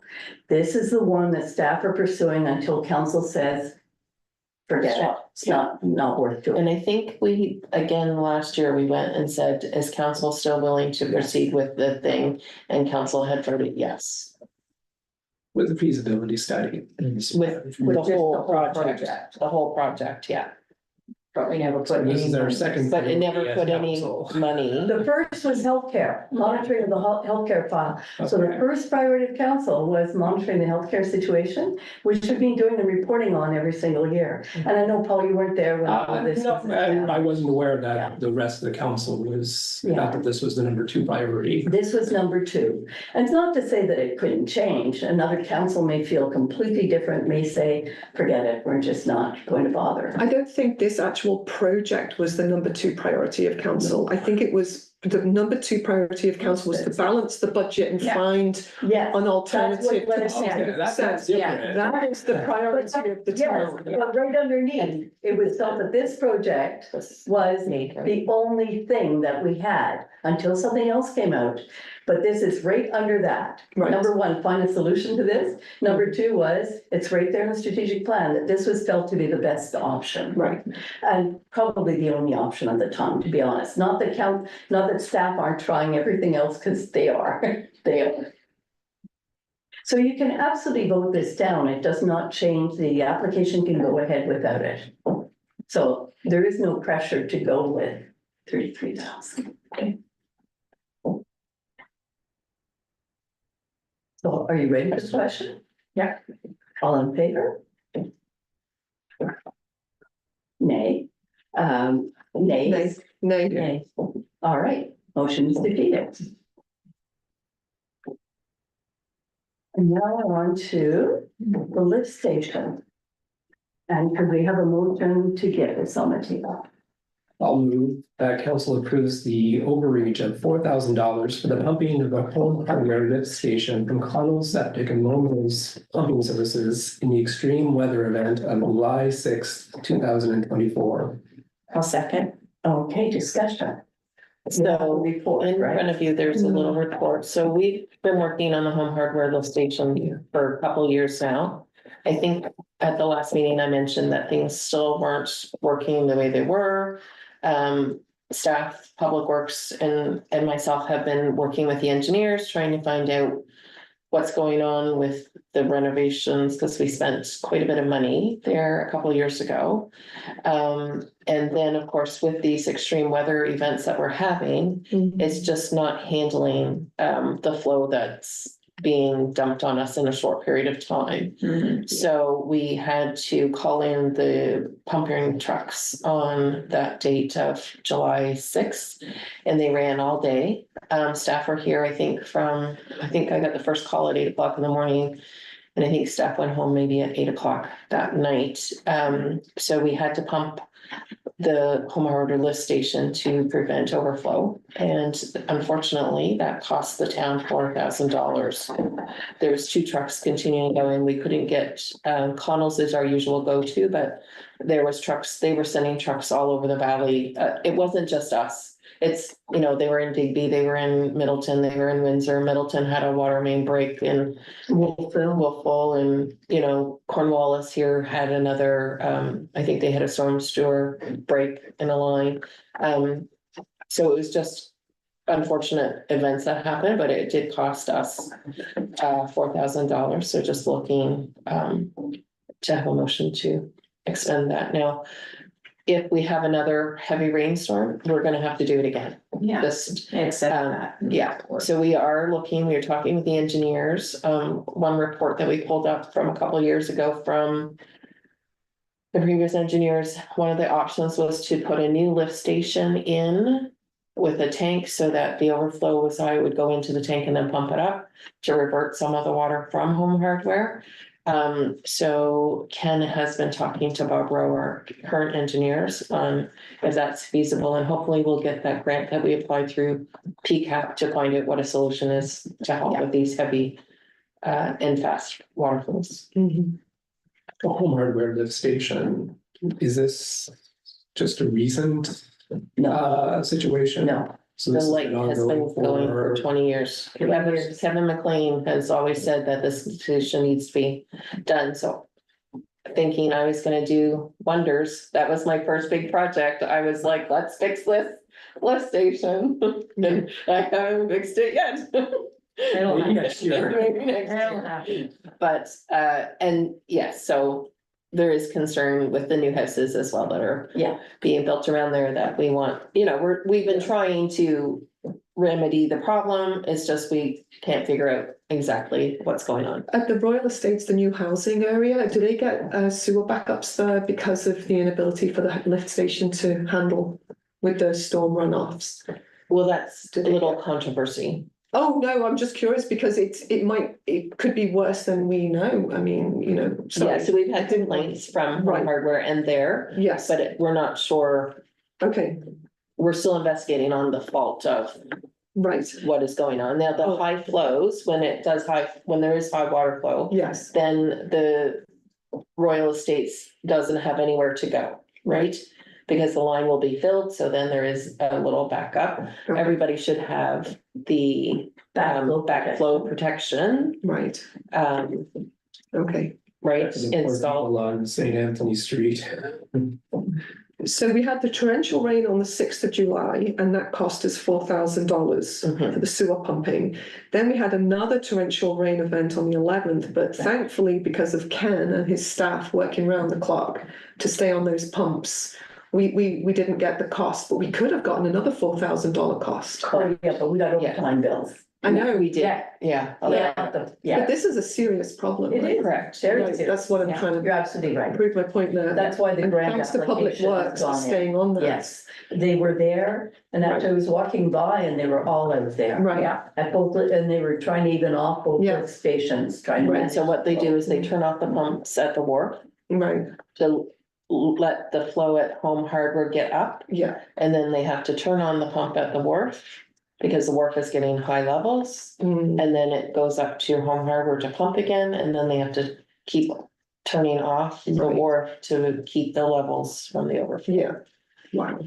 This is the one that staff are pursuing until council says, forget it, it's not worth doing. And I think we, again, last year, we went and said, is council still willing to proceed with the thing? And council had voted yes. With the feasibility study. With With the just the whole whole project, project. the whole project, yeah. But we never put This is any. our second. But it never as put any council. money. The first was healthcare, monitoring of the healthcare file. So the Okay. first priority of council was monitoring the healthcare situation, which we've been doing the reporting on every single year. And I know, Paul, you weren't there when all this No, was. and I wasn't aware Yeah. that the rest of the council was, Yeah. not that this was the number 2 priority. This was number 2. And it's not to say that it couldn't change. Another council may feel completely different, may say, forget it, we're just not going to bother. I don't think this actual project was the number 2 priority of council. I think it was the number 2 priority of council was to balance the budget and Yeah. find Yes. an That's alternative. what to it said. Okay, that's Says, different. That is the priority of the Yes, town. but right underneath, it was felt that this project was the only thing that we had until something else came out. But this is right under that. Right. Number 1, find a solution to this. Number 2 was, it's right there in the strategic plan that this was felt to be the best option. Right. And probably the only option at the time, to be honest. Not that staff aren't trying everything else, because they are, they are. So you can absolutely vote this down. It does not change, the application can go ahead without it. So there is no pressure to go with 33,000. Okay. So are you ready for the question? Yeah. All in favor? Nay. Nays? Nay. Nay. All right, motion is defeated. And now we're on to the lift station. And could we have a motion to get this on the table? I'll move that council approves the overreach of $4,000 for the pumping of a home hardware lift station from Connell Septic and Lomas Pumping Services in the extreme weather event of July 6th, 2024. I'll second. Okay, discussion. So Report, in right? front of you, there's a little report. So we've been working on the home hardware lift station for a couple of years now. I think at the last meeting, I mentioned that things still weren't working the way they were. Staff, Public Works and myself have been working with the engineers, trying to find out what's going on with the renovations, because we spent quite a bit of money there a couple of years ago. And then, of course, with these extreme weather events that we're having, it's just not handling the flow that's being dumped on us in a short period of time. So we had to call in the pumping trucks on that date of July 6th, and they ran all day. Staff were here, I think I got the first call at 8 o'clock in the morning. And I think staff went home maybe at 8 o'clock that night. So we had to pump the home hardware lift station to prevent overflow. And unfortunately, that cost the town $4,000. There was 2 trucks continuing going. We couldn't get, Connell's is our usual go-to, but there was trucks, they were sending trucks all over the valley. It wasn't just us. It's, they were in Digby, they were in Middleton, they were in Windsor. Middleton had a water main break in Wolfville, and, Cornwallis here had another, I think they had a storm sewer break in a line. So it was just unfortunate events that happened, but it did cost us $4,000. So just looking to have a motion to expend that. Now, if we have another heavy rainstorm, we're gonna have to do it again. Yeah. Accept that. Yeah, so we are talking with the engineers. One report that we pulled up from a couple of years ago from the previous engineers, one of the options was to put a new lift station in with a tank so that the overflow was high, would go into the tank and then pump it up to revert some of the water from home hardware. So Ken has been talking to Bob Rowe, our current engineers, on if that's feasible, and hopefully we'll get that grant that we applied through PCAP to find out what a solution is to help with these heavy and fast water flows. The home hardware lift station, is this just a recent situation? No, So The this has light has been going for 20 years. Kevin McLean has always said that this station needs to be done, so. Thinking I was gonna do wonders, that was my first big project. I was like, let's fix this lift station. And I haven't fixed it yet. Maybe next year. Maybe next year. But, and yes, so there is concern with the new houses as well that are being built around there that we want, we've been trying to remedy the problem. It's just we can't figure out exactly what's going on. At the Royal Estates, the new housing area, do they get sewer backups there because of the inability for the lift station to handle with the storm runoffs? Well, that's a little controversy. Oh, no, I'm just curious because it could be worse than we know. I mean, Yeah, so we've had complaints from Right. Home Hardware and there, Yes, but we're not sure. okay, We're still investigating on the fault of right, what is going on. Now, the Oh. high flows, when there is high water flow, yes, then the Royal Estates doesn't have anywhere to go, right? Because the line will be filled, so then there is a little backup. Okay. Everybody should have the backflow protection, right, okay. right, installed. On St. Anthony Street. So we had the torrential rain on the 6th of July, and that cost us $4,000 Mhm. for the sewer pumping. Then we had another torrential rain event on the 11th, but thankfully, because of Ken and his staff working round the clock to stay on those pumps, we didn't get the cost, but we could have gotten another $4,000 cost. oh, yeah, but we got overtime bills. I know. We did, Yeah. yeah. But Yeah, this is a serious problem. it right? is. Correct. Very Right, serious. that's what I'm Yeah, trying to You're absolutely right. prove my point there. That's why the And grant thanks to Public application has Works for gone in. staying on that. Yes, they were there, and after I was walking by, and they were all out there. Right. Yeah, at both, and they were trying to even off both Yeah. lift stations, trying to. Right. And so what they do is they turn off the pumps at the wharf Right, to let the flow at Home Hardware get up. yeah. And then they have to turn on the pump at the wharf because the wharf is getting high levels. Mm, And then it goes up to Home Harbor to pump again, and then they have to keep turning off the Right. wharf to keep the levels from the overflow. Yeah. Wow.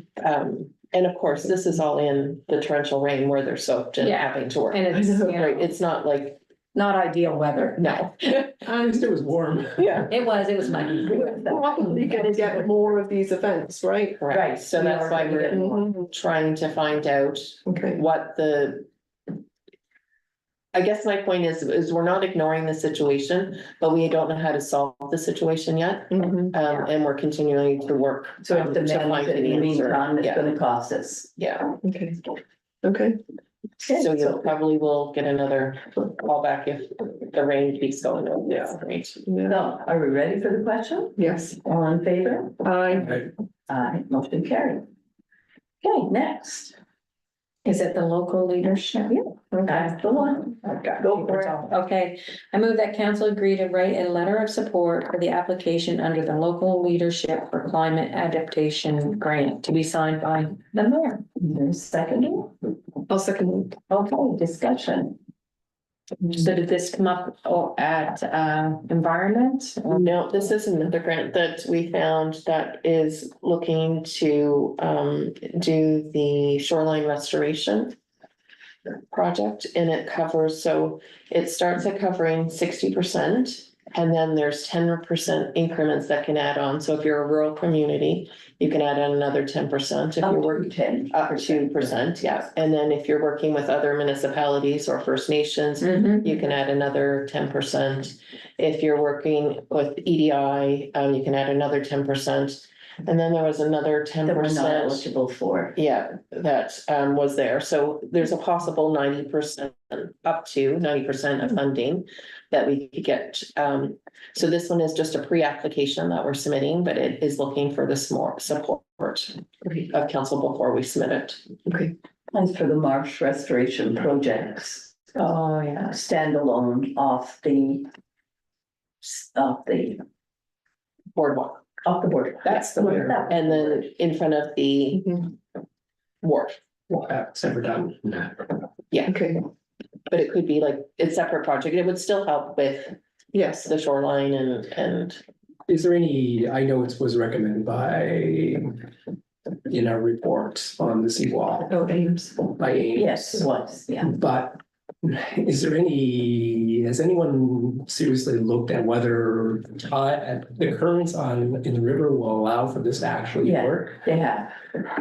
And of course, this is all in the torrential rain where they're soaked and Yeah. having to work. And it's, I know. you Right, know, it's not like, not ideal weather. no, At least it was warm. yeah, It was muggy. Probably gonna get more of these events, right? correct. Right, So we that's are why gonna get we're more. Mhm. trying to find out Okay, what the. I guess my point is we're not ignoring the situation, but we don't know how to solve the situation yet. mhm. And we're continuing to work. So if the to find manage it in an the answer. meantime, it's Yeah, gonna cost us. yeah, Okay, okay. so you'll probably will get another call back if the rain keeps going. Yeah, great. Yeah, So, are we ready for the question? yes, All in favor? I, Aye, motion carried. Okay, next. Is it the local leadership? That's the one. Go for it. Okay, I move that council agree to write a letter of support for the application under the local leadership for climate adaptation grant to be signed by the mayor. There's second. I'll second. Okay, discussion. So did this come up at environment? No, this is another grant that we found that is looking to do the shoreline restoration project, and it covers, so it starts at covering 60%. And then there's 10% increments that can add on. So if you're a rural community, you can add on another 10%. If Up you're to working 10. up to 2%, yeah. And then if you're working with other municipalities or First Nations, Mhm. you can add another 10%. If you're working with EDI, you can add another 10%. And then there was another That we're not 10%. eligible for. Yeah, that was there. So there's a possible 90%, up to 90% of funding that we could get. So this one is just a pre-application that we're submitting, but it is looking for this more support of council before we submit it. Okay, Plans for the marsh restoration projects, Oh, yeah. standalone off the Boardwalk. board. That's the one. And then in front of the mhm. wharf. Well, that's never done. Okay, But it could be like a separate project. It would still help with yes, the shoreline and Is there any, I know it was recommended by, in our report on the seawall oh, Ames. by Ames. Yes, it was, yeah. But is there any, has anyone seriously looked at whether the currents in the river will allow for this to actually Yeah. work? They have.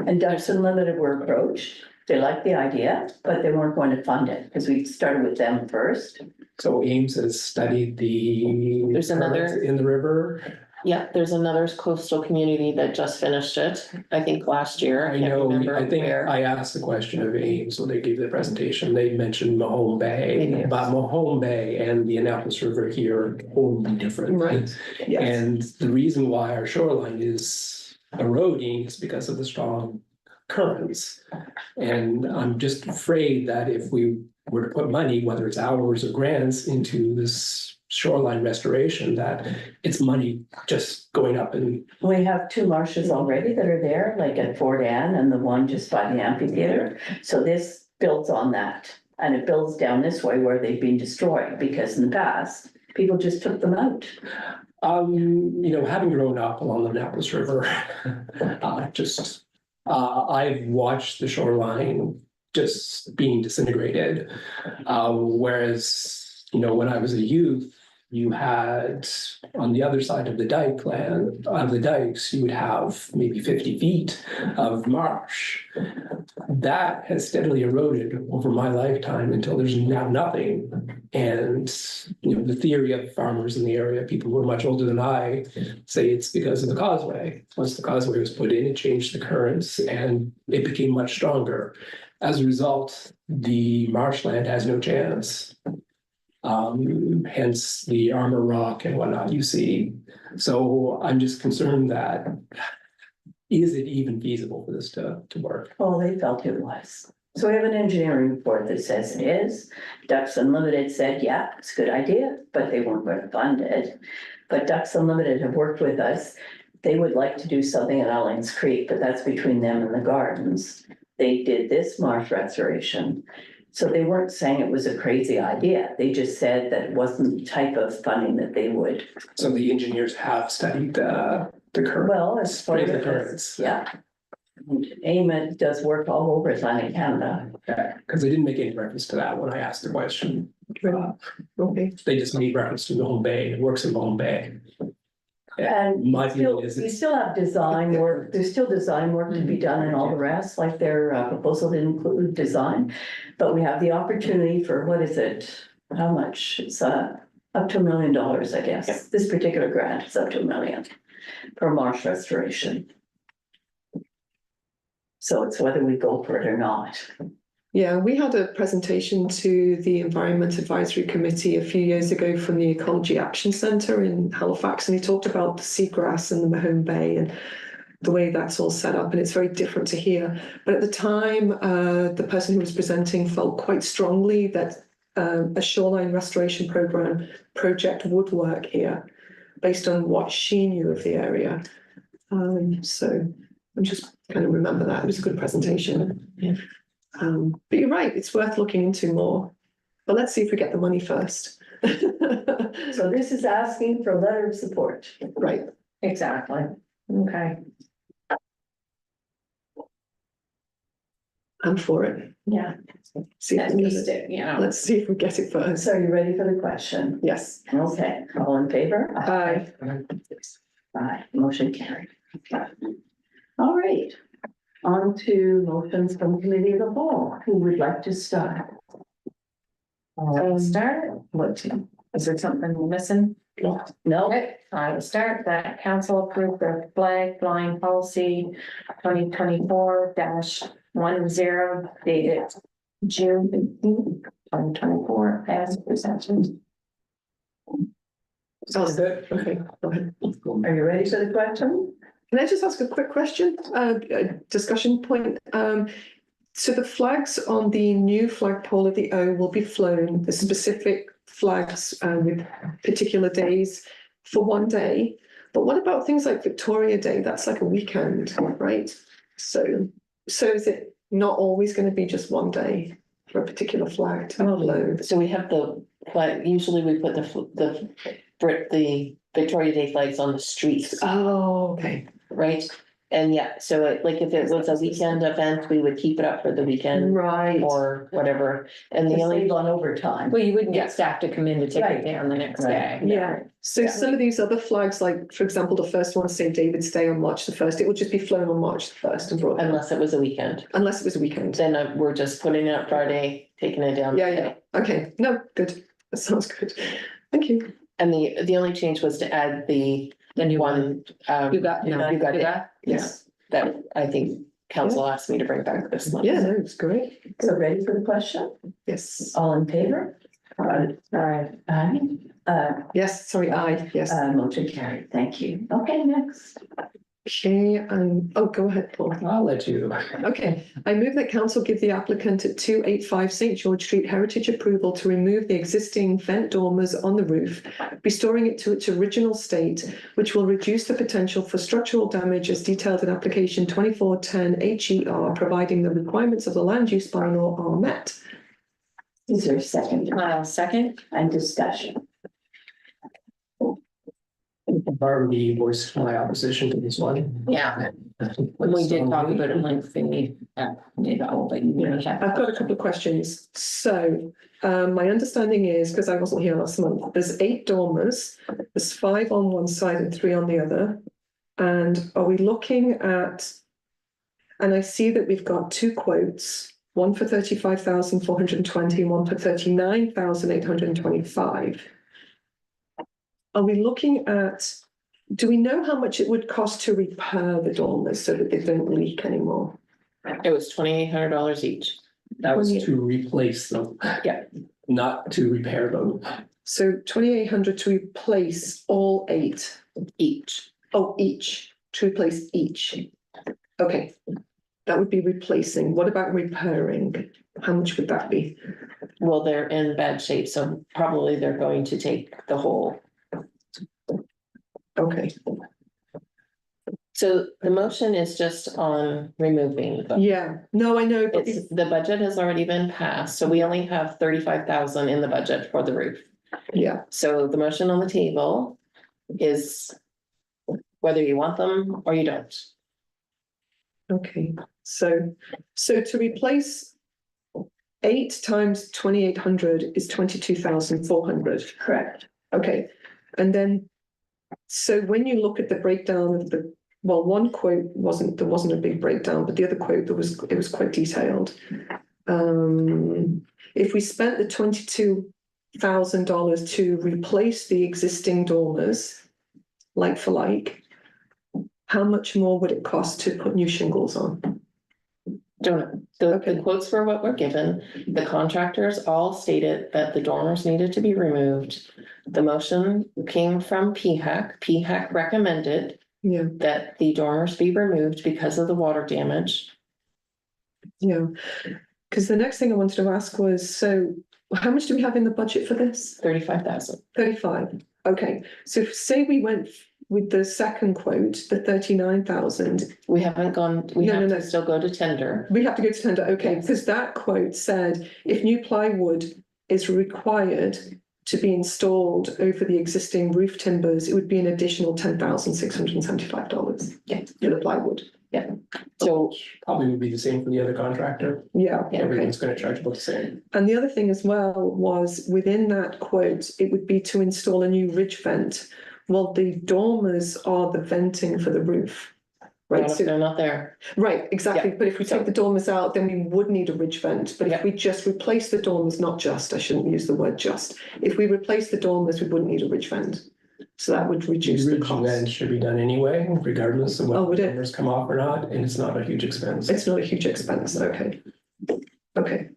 And Dutchess Limited were approached. They liked the idea, but they weren't going to fund it because we started with them first. So Ames has studied the There's another- currents in the river. yeah, there's another coastal community that just finished it, I think last year. I can't know, remember I think where. I asked the question of Ames when they gave the presentation, they mentioned Mahone Bay, Yes. but Mahone Bay and the Annapolis River here are totally different. Right. Yes, And the reason why our shoreline is eroding is because of the strong currents. And I'm just afraid that if we were to put money, whether it's ours or grants, into this shoreline restoration, that it's money just going up and We have two marshes already that are there, like at Fort Anne and the one just by the amphitheater. So this builds on that. And it builds down this way where they've been destroyed because in the past, people just took them out. having grown up along the Annapolis River, I've watched the shoreline just being disintegrated. Whereas, when I was a youth, you had on the other side of the dike land, of the dikes, you would have maybe 50 feet of marsh. That has steadily eroded over my lifetime until there's now nothing. And, you know, the theory of farmers in the area, people who are much older than I, say it's because of the causeway. Once the causeway was put in, it changed the currents and it became much stronger. As a result, the marshland has no chance. Hence the armor rock and whatnot you see. So I'm just concerned that, is it even feasible for this to work? Well, they felt it was. So we have an engineering report that says it is. Ducks Unlimited said, yeah, it's a good idea, but they weren't going to fund it. But Ducks Unlimited have worked with us. They would like to do something at Allens Creek, but that's between them and the gardens. They did this marsh restoration. So they weren't saying it was a crazy idea. They just said that it wasn't the type of funding that they would. So the engineers have studied the current. Well, as far Studied the as, currents. yeah. And AMA does work all over Atlantic Canada. Because they didn't make any reference to that when I asked the question. Okay, They just made reference to Mahone Bay. It works in Mahone Bay. And My still, feeling is you it's- still have design work, there's still design work to be done and all the rest, like their proposal didn't include design. But we have the opportunity for, what is it, how much? It's up to $1 million, I guess. This particular grant is up to $1 million for marsh restoration. So it's whether we go for it or not. yeah, we had a presentation to the Environment Advisory Committee a few years ago from the Ecology Action Centre in Halifax, and he talked about the seagrass and the Mahone Bay and the way that's all set up, and it's very different to here. But at the time, the person who was presenting felt quite strongly that a shoreline restoration project would work here, based on what she knew of the area. So I'm just kind of remember that. It was a good presentation. Yeah. But you're right, it's worth looking into more. But let's see if we get the money first. So this is asking for a letter of support. Right, Exactly. Okay, I'm for it. yeah. See if At we get least it. it, you know. Let's see if we get it first. So are you ready for the question? Yes. Okay, all in favor? Aye. Aye, motion carried. All right, on to motions from committee of the whole. Who would like to start? Start, what, is there something we're missing? No, Okay, I will start that council approved the flag flying policy 2024-10 dated June 15th, 2024 as presented. Sounds good. Okay, go ahead. are you ready for the question? Can I just ask a quick question, a discussion point? So the flags on the new flagpole of the O will be flown, the specific flags with particular days for one day. But what about things like Victoria Day? That's like a weekend, right? So is it not always going to be just one day for a particular flag to flow? So we have the flag, usually we put the Victoria Day flags on the streets, Oh, okay. right? And yeah, so like if it was a weekend event, we would keep it up for the weekend Right. or whatever. And To the only, save on overtime. Well, you wouldn't get staff to come in to take Right. it down the next day. Yeah, so some of these other flags, like, for example, the first one, St. David's Day on March the 1st, it would just be flown on March the 1st and brought down, unless it was a weekend, unless it was a weekend. then we're just putting it up Friday, taking it down. Yeah, okay, no, good, that sounds good, thank you. And the only change was to add the Then you one, You got, no, You got you it. got, yes, that I think council asked me to bring back this month. Yeah, no, it's great, So ready for the question? yes, All in favor? Aye. yes, sorry, aye, yes. Motion carried, thank you. Okay, next. Okay, oh, go ahead, Paul. I'll let you. Okay, I move that council give the applicant at 285 St George Street heritage approval to remove the existing vent dormers on the roof, restoring it to its original state, which will reduce the potential for structural damage as detailed in application 2410 HER, providing the requirements of the land use bylaw are met. Is there a second I'll second. and discussion? I've already voiced my opposition to this one. Yeah. We did talk about it lengthily, but you may have. I've got a couple of questions. So, my understanding is, because I wasn't here last month, there's 8 dormers, there's 5 on one side and 3 on the other. And are we looking at, and I see that we've got 2 quotes, one for 35,420 and one for 39,825. Are we looking at, do we know how much it would cost to repair the dormers so that they don't leak anymore? It was $2,800 each. That was to replace them. Yeah. Not to repair them. So 2,800 to replace all 8. Each. Oh, each, to replace each. Okay, that would be replacing. What about repairing? How much would that be? Well, they're in bad shape, so probably they're going to take the whole. Okay, So the motion is just on removing, but yeah, no, I know, but it's, the budget has already been passed, so we only have 35,000 in the budget for the roof. yeah, So the motion on the table is whether you want them or you don't. okay, so to replace 8 times 2,800 is 22,400. Correct. Okay, and then, so when you look at the breakdown of the, well, one quote there wasn't a big breakdown, but the other quote, it was quite detailed. If we spent the $22,000 to replace the existing dormers, like for like, how much more would it cost to put new shingles on? Don't know. The quotes were what were given. The contractors all stated that the dormers needed to be removed. The motion came from PHAC. PHAC recommended Yeah, that the dormers be removed because of the water damage. yeah. Because the next thing I wanted to ask was, so how much do we have in the budget for this? 35,000. 35. Okay, so say we went with the second quote, the 39,000, We haven't gone, we No, have no, to no. still go to tender. we have to go to tender, okay, Yes. because that quote said if new plywood is required to be installed over the existing roof timbers, it would be an additional $10,675. Yeah. For the plywood. So Probably would be the same for the other contractor. Yeah, okay. Everyone's gonna charge about the same. And the other thing as well was within that quote, it would be to install a new ridge vent. Well, the dormers are the venting for the roof. Right, so they're not there. right, exactly, Yeah. but if we take the dormers out, then we would need a ridge vent, but if Yeah. we just replace the dormers, not just, I shouldn't use the word just. If we replace the dormers, we wouldn't need a ridge vent, so that would reduce the Ridge vent cost. should be done anyway, regardless of Oh, what would it? numbers come off or not, and it's not a huge expense. It's not a huge expense, okay. Okay,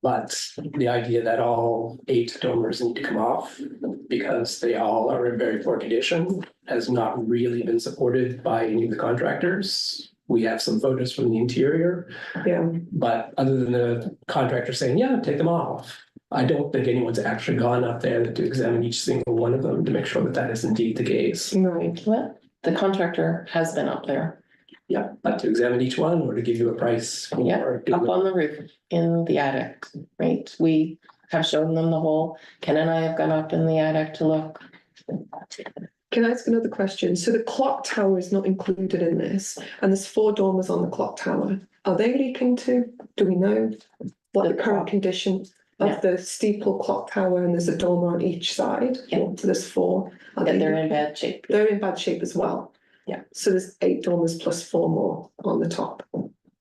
But the idea that all 8 dormers need to come off because they all are in very poor condition has not really been supported by any of the contractors. We have some photos from the interior, yeah, but other than the contractor saying, yeah, take them off. I don't think anyone's actually gone up there to examine each single one of them to make sure that that is indeed the case. right, What? The contractor has been up there. Yeah, but to examine each one or to give you a price. Yeah, or up do it. on the roof in the attic, right? We have shown them the whole, Ken and I have gone up in the attic to look. Can I ask another question? So the clock tower is not included in this, and there's 4 dormers on the clock tower. Are they leaking too? Do we know what the The current clock- condition Yeah. of the steeple clock tower, and there's a dormer on each side? Yeah. So there's 4. Are That they they're in leaking? bad shape. They're in bad shape as well. Yeah. So there's 8 dormers plus 4 more on the top.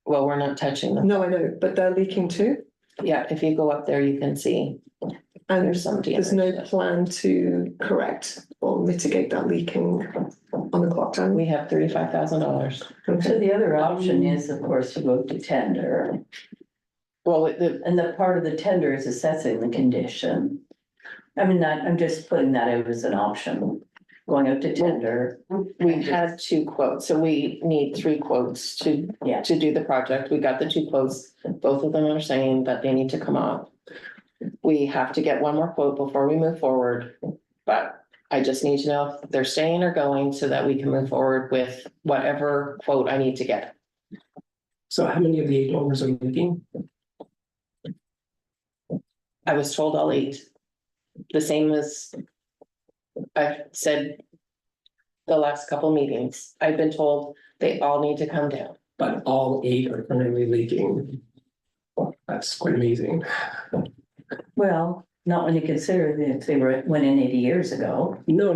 Well, we're not touching them. No, I know, but they're leaking too, Yeah, if you go up there, you can see and there's some there's no damage. plan to correct or mitigate that leaking on the clock tower. We have $35,000. So Okay, the other option is, of course, to go to tender, Well, and the part of the tender is assessing the condition. I mean, I'm just putting that out as an option, going out to tender. we had 2 quotes, so we need 3 quotes to Yeah. to do the project. We got the 2 quotes. Both of them are saying that they need to come off. We have to get one more quote before we move forward, but I just need to know if they're staying or going so that we can move forward with whatever quote I need to get. So how many of the 8 dormers are leaking? I was told all 8. The same as I've said the last couple meetings. I've been told they all need to come down. but all 8 are currently leaking. That's quite amazing. Well, not when you consider that if they went in 80 years ago. No,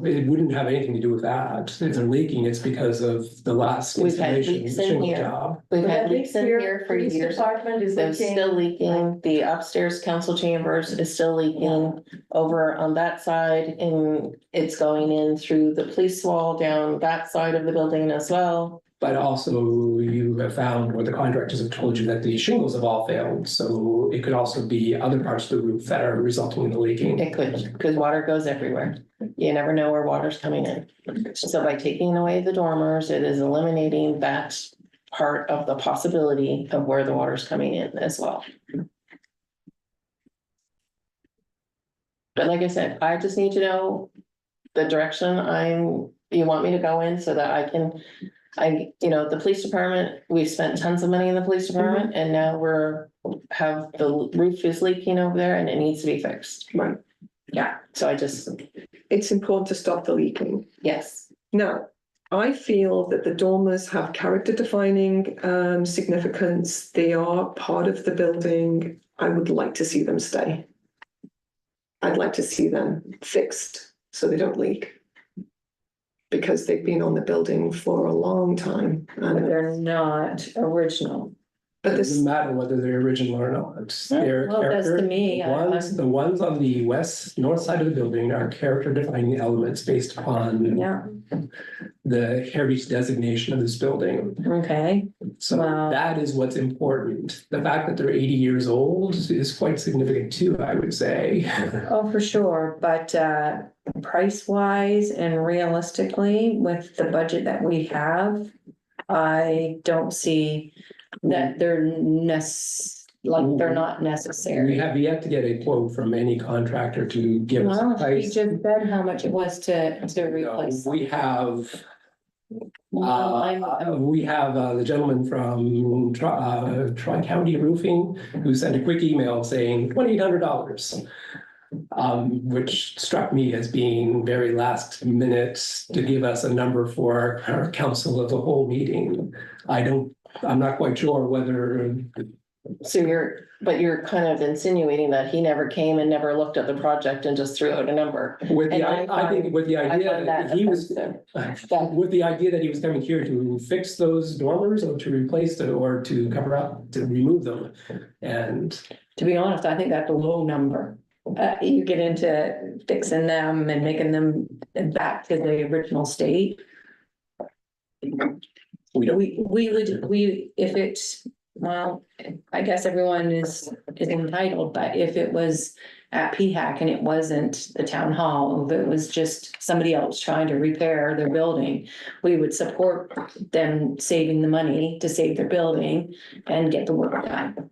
it wouldn't have anything to do with that. If they're leaking, it's because of the last We've had installation leaks in shingle here. job. We've But I had think leaks in your here for police years. department is They're still leaking. The upstairs council chambers is still leaking over on that side, and it's going in through the police wall down that side of the building as well. But also you have found, or the contractors have told you that the shingles have all failed. So it could also be other parts of the roof that are resulting in the leaking. It could, because water goes everywhere. You never know where water's coming in. So by taking away the dormers, it is eliminating that part of the possibility of where the water's coming in as well. But like I said, I just need to know the direction you want me to go in so that I can. The police department, we've spent tons of money in the police department and now have the roof is leaking over there and it needs to be fixed. Right. Yeah, so It's important to stop the leaking. yes, Now, I feel that the dormers have character defining significance. They are part of the building. I would like to see them stay. I'd like to see them fixed so they don't leak. Because they've been on the building for a long time. But they're not original. But It this, doesn't matter whether they're original or not. They're Well, that's to character- me, The ones on the north side of the building are character defining elements based upon Yeah, the heritage designation of this building. okay. So Wow. that is what's important. The fact that they're 80 years old is quite significant too, I would say. Oh, for sure, but price wise and realistically, with the budget that we have, I don't see that they're they're not We necessary. have yet to get a quote from any contractor to give us a Well, he price. just said how much it was to replace. We have Well, I'm- we have the gentleman from Tri-County Roofing who sent a quick email saying $2,800. Which struck me as being very last minute to give us a number for our council of the whole meeting. I'm not quite sure whether, so you're kind of insinuating that he never came and never looked at the project and just threw out a number. with the, And I think with the I idea find that that he was. offensive. With the idea that he was coming here to fix those dormers or to replace it or to cover up, to remove them. And To be honest, I think that's a low number. You get into fixing them and making them back to the original state. we don't, If it's, well, I guess everyone is entitled, but if it was at PHAC and it wasn't the town hall, if it was just somebody else trying to repair their building, we would support them saving the money to save their building and get the work done.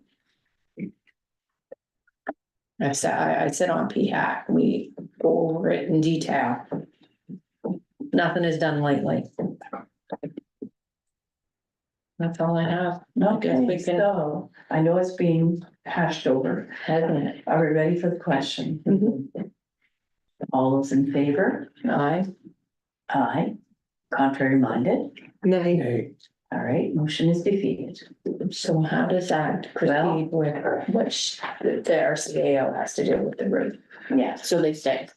I said on PHAC, we go over it in detail. Nothing is done lately. That's all I have. Okay, so I know it's being hashed over, Hasn't it? are we ready for the question? All those in favor? Aye. Aye. Contrary minded? nay, hey, All right, motion is defeated. So how does that proceed with which the RCAO has to do with the roof? Yes. So they stay.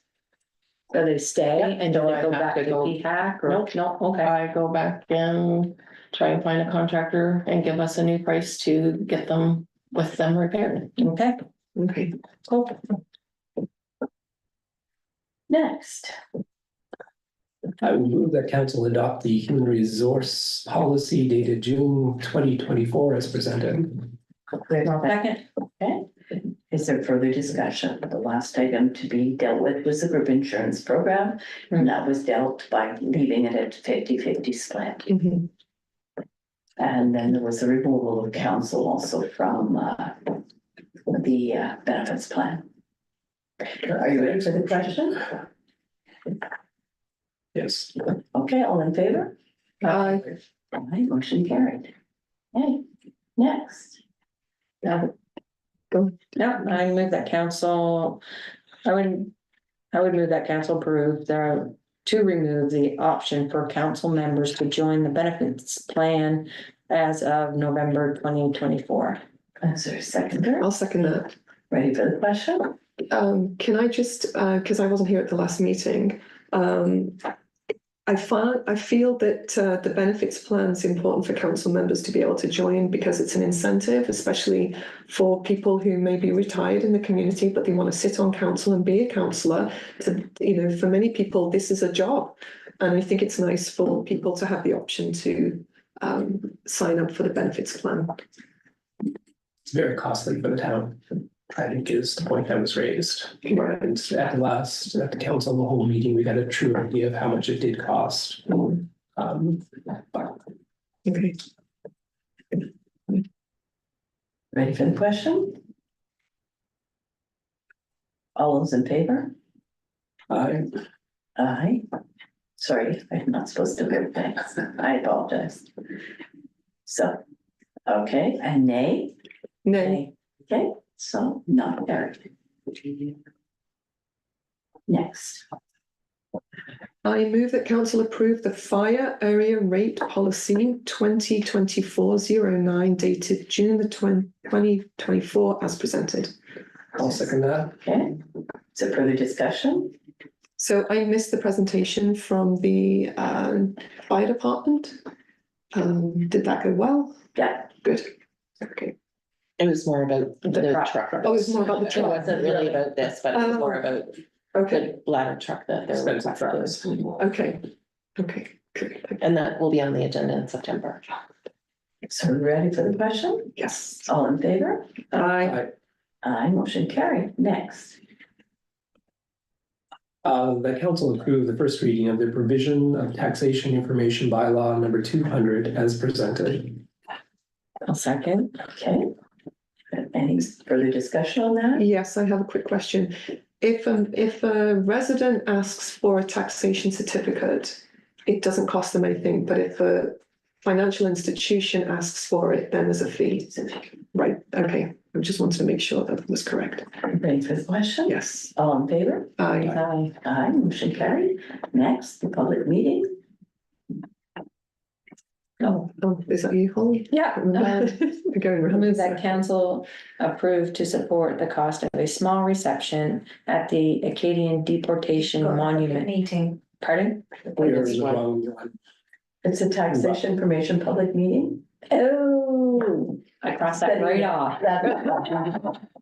So they stay Yeah. and don't Do I go have back to to go- PHAC or? Nope. No, okay, I go back and try and find a contractor and give us a new price to get them with them repaired. okay, okay. cool. Next, I would move that council adopt the human resource policy dated June 2024 as presented. Second, okay. Is there further discussion? The last item to be dealt with was the group insurance program, and that was dealt by leaving it at 50-50 split. Mhm. And then there was a removal of council also from the benefits plan. Are you ready for the question? Yes. Okay, all in favor? Aye. Aye, motion carried. Okay, next. no, I move that council, I would move that council approve the to remove the option for council members to join the benefits plan as of November 2024. Is there a seconder? I'll second that. Ready for the question? Can I just, because I wasn't here at the last meeting, I feel that the benefits plan is important for council members to be able to join because it's an incentive, especially for people who may be retired in the community, but they want to sit on council and be a councillor. For many people, this is a job. And I think it's nice for people to have the option to sign up for the benefits plan. It's very costly for the town. I think is the point that was raised. Right. And at the council, the whole meeting, we got a true idea of how much it did cost. But Okay. Ready for the question? All those in favor? Aye. Sorry, I'm not supposed to vote thanks. I apologize. So, okay, and nay? Nay. Okay, so not carried. Next, I move that council approve the fire area rate policy 2024-09 dated June the 2024 as presented. I'll second that. okay, so further discussion? So I missed the presentation from the fire department. Did that go well? Yeah, Good. Okay. It was more about the truck. Oh, it's more about the It truck. wasn't really about this, but it was more about Okay. the ladder truck that they're Expensive requesting. trucks. Okay. Okay. Good. And that will be on the agenda in September. so ready for the question? Yes. All in favor? Aye. Aye, motion carried. Next, The council approved the first reading of the provision of taxation information bylaw number 200 as presented. I'll second. okay. Any further discussion on that? Yes, I have a quick question. If a resident asks for a taxation certificate, it doesn't cost them anything, but if a financial institution asks for it, then there's a fee. Right, okay. I just wanted to make sure that was correct. Ready for the question? Yes. All in favor? Aye. Aye. Aye, motion carried. Next, the public meeting. Oh, is that you, Holly? Yeah. We're going I around. move that council approve to support the cost of a small reception at the Acadian Deportation Monument. Meeting. Pardon? You're in the wrong one. It's a taxation information public meeting. Oh, I crossed that right off.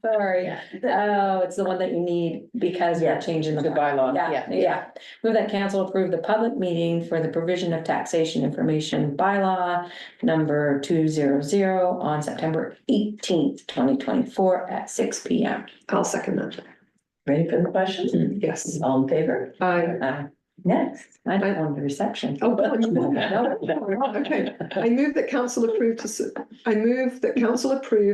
Sorry. Oh, it's the one that you need because Yeah. we're changing the The bylaw, Yeah, yeah. Move that council approve the public meeting for the provision of taxation information bylaw number 200 on September 18th, 2024 at 6 P.M. I'll second that. Ready for the question? Yes. All in favor? Aye. Next, I don't want the reception. Oh, okay. I move that council approve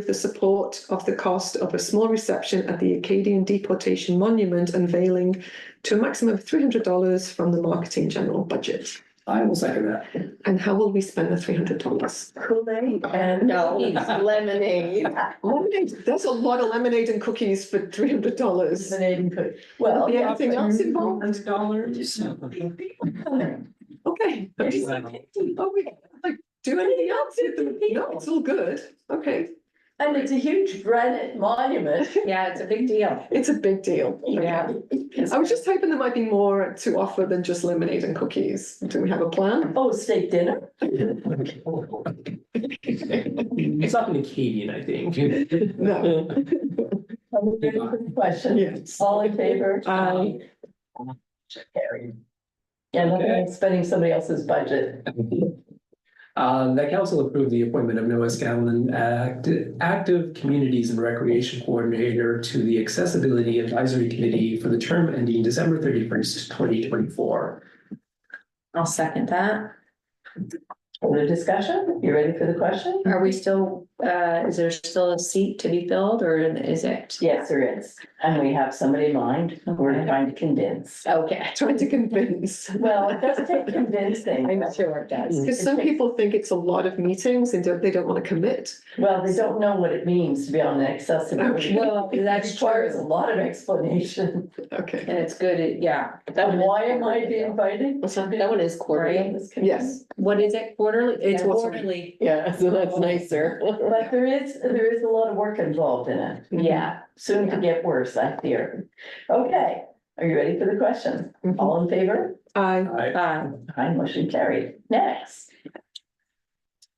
the support of the cost of a small reception at the Acadian Deportation Monument unveiling to a maximum of $300 from the marketing general budget. I will second that. And how will we spend the $300? Kool-Aid and. No, lemonade. Lemonade. There's a lot of lemonade and cookies for $300. Well, Yeah, anything else involved? $100. Okay. Oh, we like do anything else? No, it's all good. Okay. and it's a huge granite monument. Yeah, it's a big deal. It's a big deal. Yeah. I was just hoping there might be more to offer than just lemonade and cookies. Do we have a plan? Oh, steak dinner? It's not an Acadian, I think. No. Ready for the question? Yes. All in favor? Aye. Carried. Yeah, nothing like spending somebody else's budget. That council approved the appointment of Noah Scanlon, active communities and recreation coordinator to the Accessibility Advisory Committee for the term ending December 31st, 2024. I'll second that. Further discussion? You ready for the question? Are we still is there still a seat to be filled or is it? Yes, there is. And we have somebody in mind who we're trying to convince. Okay. Trying to convince. Well, it does take convincing. I'm sure it does. Because some people think it's a lot of meetings and they don't want to commit. Well, they don't know what it means to be on an accessibility. Well, It that's requires a true. lot of explanation. Okay. And it's good, yeah. And why am I being invited? That one is quarterly. Yes. What is it, quarterly? It's Yeah, quarterly. Yeah, so that's nicer. But there is a lot of work involved in it. Yeah, soon to get worse, I fear. Okay, are you ready for the question? Mhm. All in favor? I, Aye, motion carried. Next.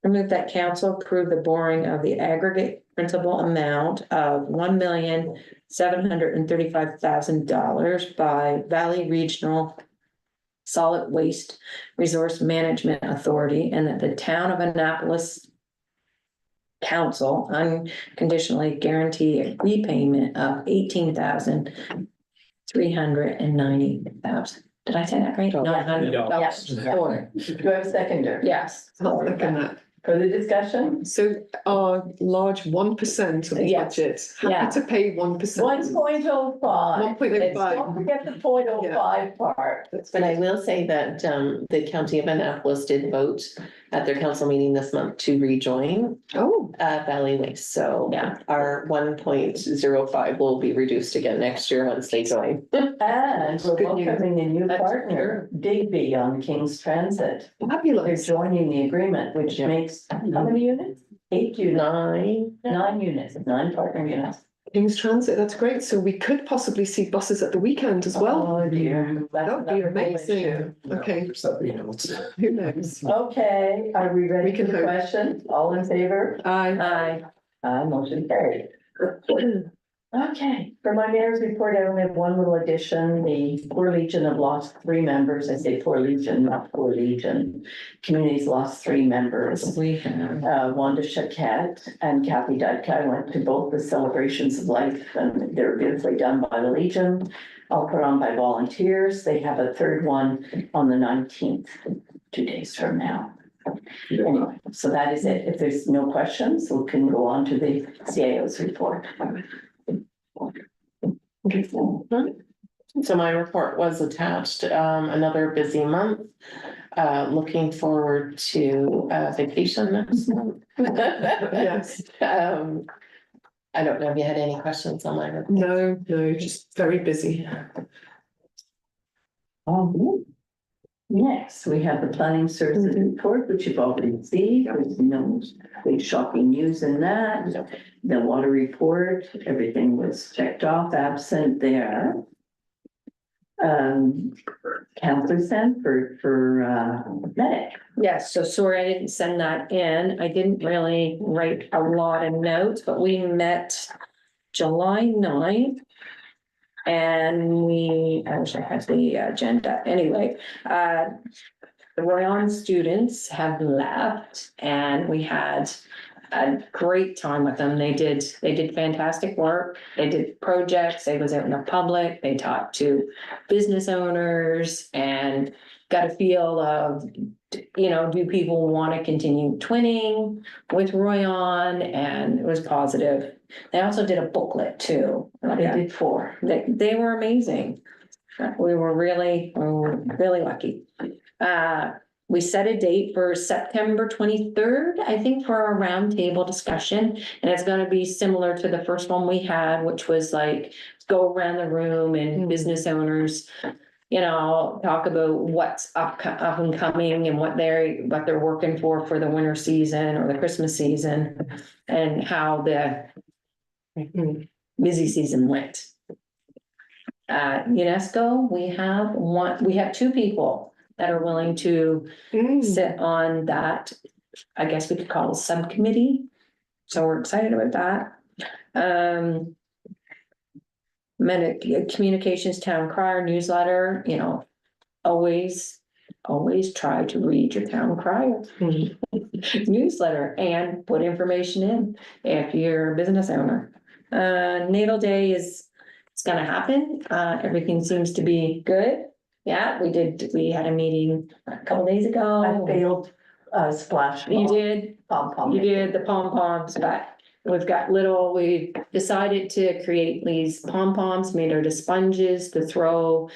I move that council approve the borrowing of the aggregate principal amount of $1,735,000 by Valley Regional Solid Waste Resource Management Authority, and that the town of Annapolis council unconditionally guarantee a repayment of $18,390,000. Did I say that right? Yeah. $900. Yeah. Sorry. Do I have a seconder? Yes. I'll second that. Further discussion? So our large 1% of the Yes. budget, Yeah. happy to pay 1%. 1.05. 1.05. Don't forget the 0.05 part. That's But I good. will say that the county of Annapolis did vote at their council meeting this month to rejoin Oh, Valley Waste. So Yeah. our 1.05 will be reduced again next year once they join. And we're Good news. welcoming a new That's partner, Digby on King's Transit. They're fabulous. joining the agreement, which Yeah. makes, how many units? 8 units, 9. 9 units, 9 partner units. King's Transit, that's great. So we could possibly see buses at the weekend as well. Oh dear. That would be That's another amazing. issue. Okay, Somebody knows. who knows? Okay, are we ready We for can the hope. question? All in favor? I, Motion carried. Okay, for my mayor's report, I only have one little addition. The Poor Legion have lost 3 members. I say Poor Legion, not Poor Legion. Community's lost 3 members. We have. Wanda Chaquette and Kathy Dudka. I went to both the celebrations of life and they're beautifully done by the Legion. All put on by volunteers. They have a 3rd one on the 19th, 2 days from now. Anyway, so that is it. If there's no questions, we can go on to the CIO's report. okay. So my report was attached, another busy month. Looking forward to vacation next month. Yes. I don't know if you had any questions on my report. No, just very busy. Next, we have the planning services report, which you've already seen. There's no big shocking news in that. The water report, everything was checked off, absent there. Counselor Sanford for medic. Yes, so sorry, I didn't send that in. I didn't really write a lot of notes, but we met July 9th. And I wish I had the agenda. Anyway, the Royan students have left and we had a great time with them. They did fantastic work. They did projects. They was out in the public. They talked to business owners and got a feel of, do people want to continue twinning with Royan? And it was positive. They also did a booklet too. They did 4. They were amazing. We were really lucky. We set a date for September 23rd, I think, for our roundtable discussion. And it's gonna be similar to the first one we had, which was like, go around the room and business owners, talk about what's up and coming and what they're working for the winter season or the Christmas season and how the busy season went. UNESCO, we have 2 people that are willing to sit on that. I guess we could call it a subcommittee. So we're excited about that. Communications Town Crier newsletter, always try to read your Town Crier newsletter and put information in if you're a business owner. Natal Day it's gonna happen. Everything seems to be good. Yeah, we had a meeting a couple days ago. I failed splash. You did, Pom-pom. you did the pom-poms, but we decided to create these pom-poms made out of sponges to throw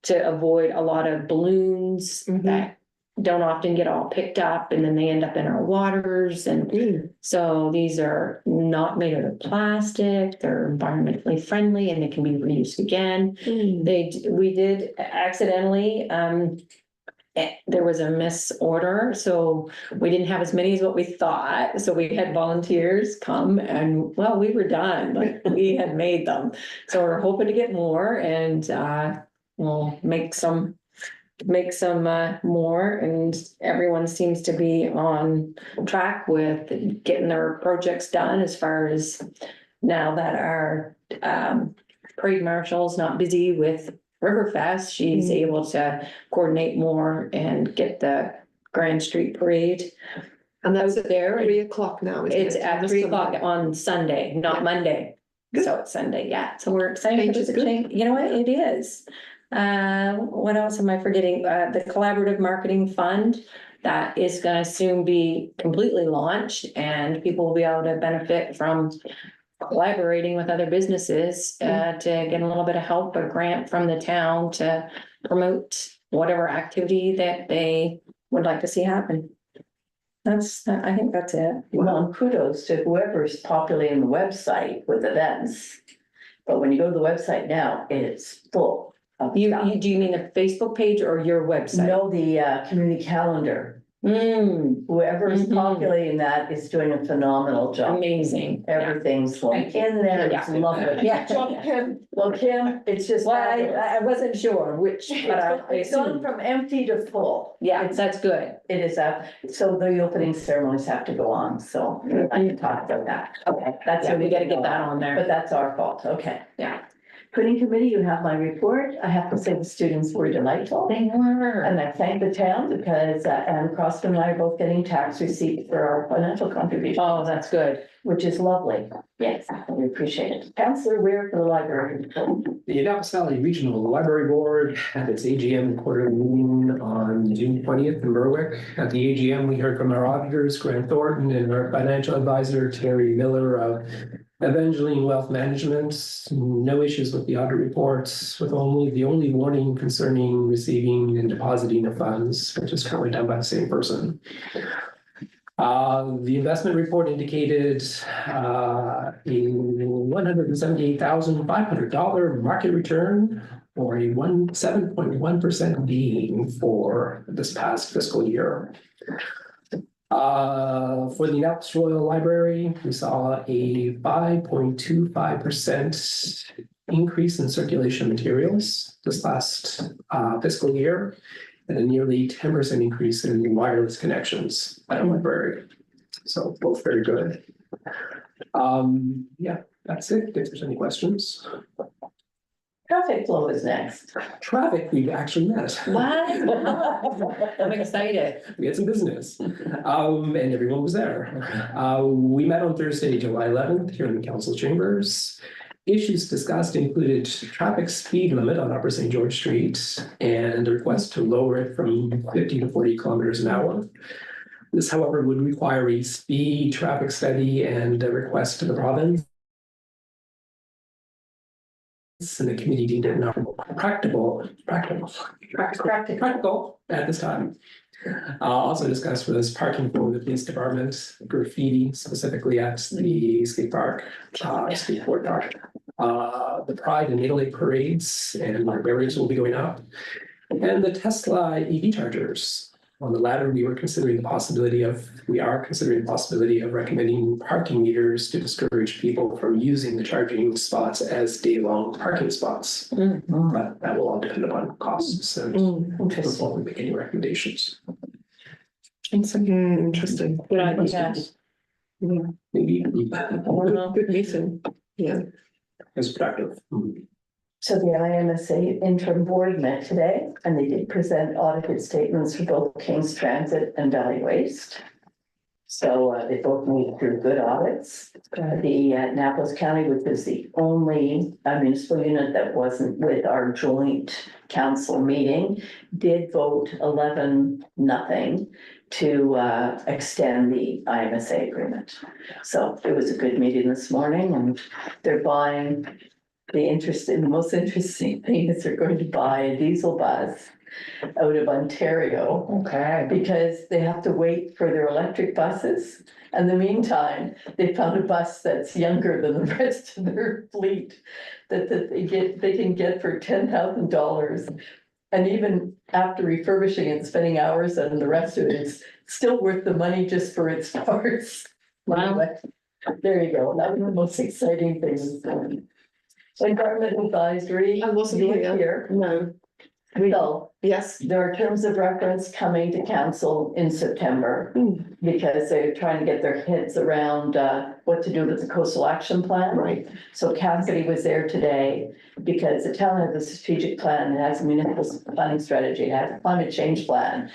to avoid a lot of balloons that don't often get all picked up and then they end up in our waters. And so these are not made out of plastic, they're environmentally friendly and they can be reused again. We did accidentally, there was a misorder, so we didn't have as many as what we thought. So we had volunteers come and, well, we were done, like we had made them. So we're hoping to get more and we'll make some more, and everyone seems to be on track with getting their projects done as far as now that our parade marshal's not busy with Riverfest, she's able to coordinate more and get the Grand Street Parade. And that's at there. 3 o'clock now. isn't It's it? at This 3 o'clock Sunday. on Sunday, not Monday. Good. So it's Sunday, yeah. So we're excited. Change for is the good. change. You know what? It is. What else am I forgetting? The Collaborative Marketing Fund. That is gonna soon be completely launched and people will be able to benefit from collaborating with other businesses to get a little bit of help, a grant from the town to promote whatever activity that they would like to see happen. I think that's it. Well, and kudos to whoever's populating the website with events. But when you go to the website now, it's full of Do stuff. you mean the Facebook page or your website? No, the community calendar. Mm, Whoever is Mhm. populating that is doing a phenomenal job. amazing. Yeah. Everything's like in there, it's Yeah. lovely. Yeah. Well, Kim, it's just. Well, fabulous. I wasn't sure which, but I It's gone assumed. from empty to full. Yeah, that's good. It is so the opening ceremonies have to go on, so I can talk about that. Okay, that's. Yeah, we gotta get everything that else. on there. But that's our fault, okay. Yeah. Putting committee, you have my report. I have to say the students were delightful. They were. And I thank the town because Ann Crossman and I are both getting tax receipts for our financial contribution. Oh, that's good. Which is lovely. Yes, we appreciate it. Councillor Weir for the library. The Annapolis Valley Regional Library Board had its AGM quarterly meeting on June 20th in Berwick. At the AGM, we heard from our auditors, Grant Thornton, and our financial advisor, Terry Miller of Evangeline Wealth Management. No issues with the audit reports, with the only warning concerning receiving and depositing of funds, which is currently done by the same person. The investment report indicated a $178,500 market return, or a 7.1% gain for this past fiscal year. For the Annapolis Royal Library, we saw a 5.25% increase in circulation materials this last fiscal year, and a nearly 10% increase in wireless connections at our library. So both very good. Yeah, that's it. If there's any questions. Traffic flow is next. Traffic, we've actually met. What? I'm excited. We had some business, and everyone was there. We met on Thursday, July 11th, here in the council chambers. Issues discussed included traffic speed limit on Upper St. George Street and a request to lower it from 50 to 40 kilometers an hour. This, however, would require a speed traffic study and a request to the province. And the committee deemed it not practical at this time. Also discussed was parking for the police department, graffiti specifically at the skate park, skateboard park. The Pride and Italy parades and our barriers will be going up. And the Tesla EV chargers. On the latter, we are considering the possibility of recommending parking meters to discourage people from using the charging spots as day-long parking spots. But that will all depend upon costs and before we make any recommendations. Interesting. Good idea. Maybe Good meeting. Yeah. as productive. So the IMSA interim board met today and they did present audited statements for both King's Transit and Valley Waste. So they both made through good audits. The Annapolis County, which is the only municipal unit that wasn't with our joint council meeting, did vote 11-0 to extend the IMSA agreement. So it was a good meeting this morning, and they're buying the most interesting thing is they're going to buy a diesel bus out of Ontario. Okay. Because they have to wait for their electric buses. In the meantime, they found a bus that's younger than the rest of their fleet that they can get for $10,000. And even after refurbishing and spending hours and the rest of it, it's still worth the money just for its parts. Wow. Anyway, there you go. That was the most exciting thing this morning. Environmental advisory. I wasn't you were here. No, So yes. there are terms of reference coming to council in September because they're trying to get their heads around what to do with the coastal action plan. Right. So Cassidy was there today because the town has a strategic plan, it has a municipal planning strategy, it has a climate change plan.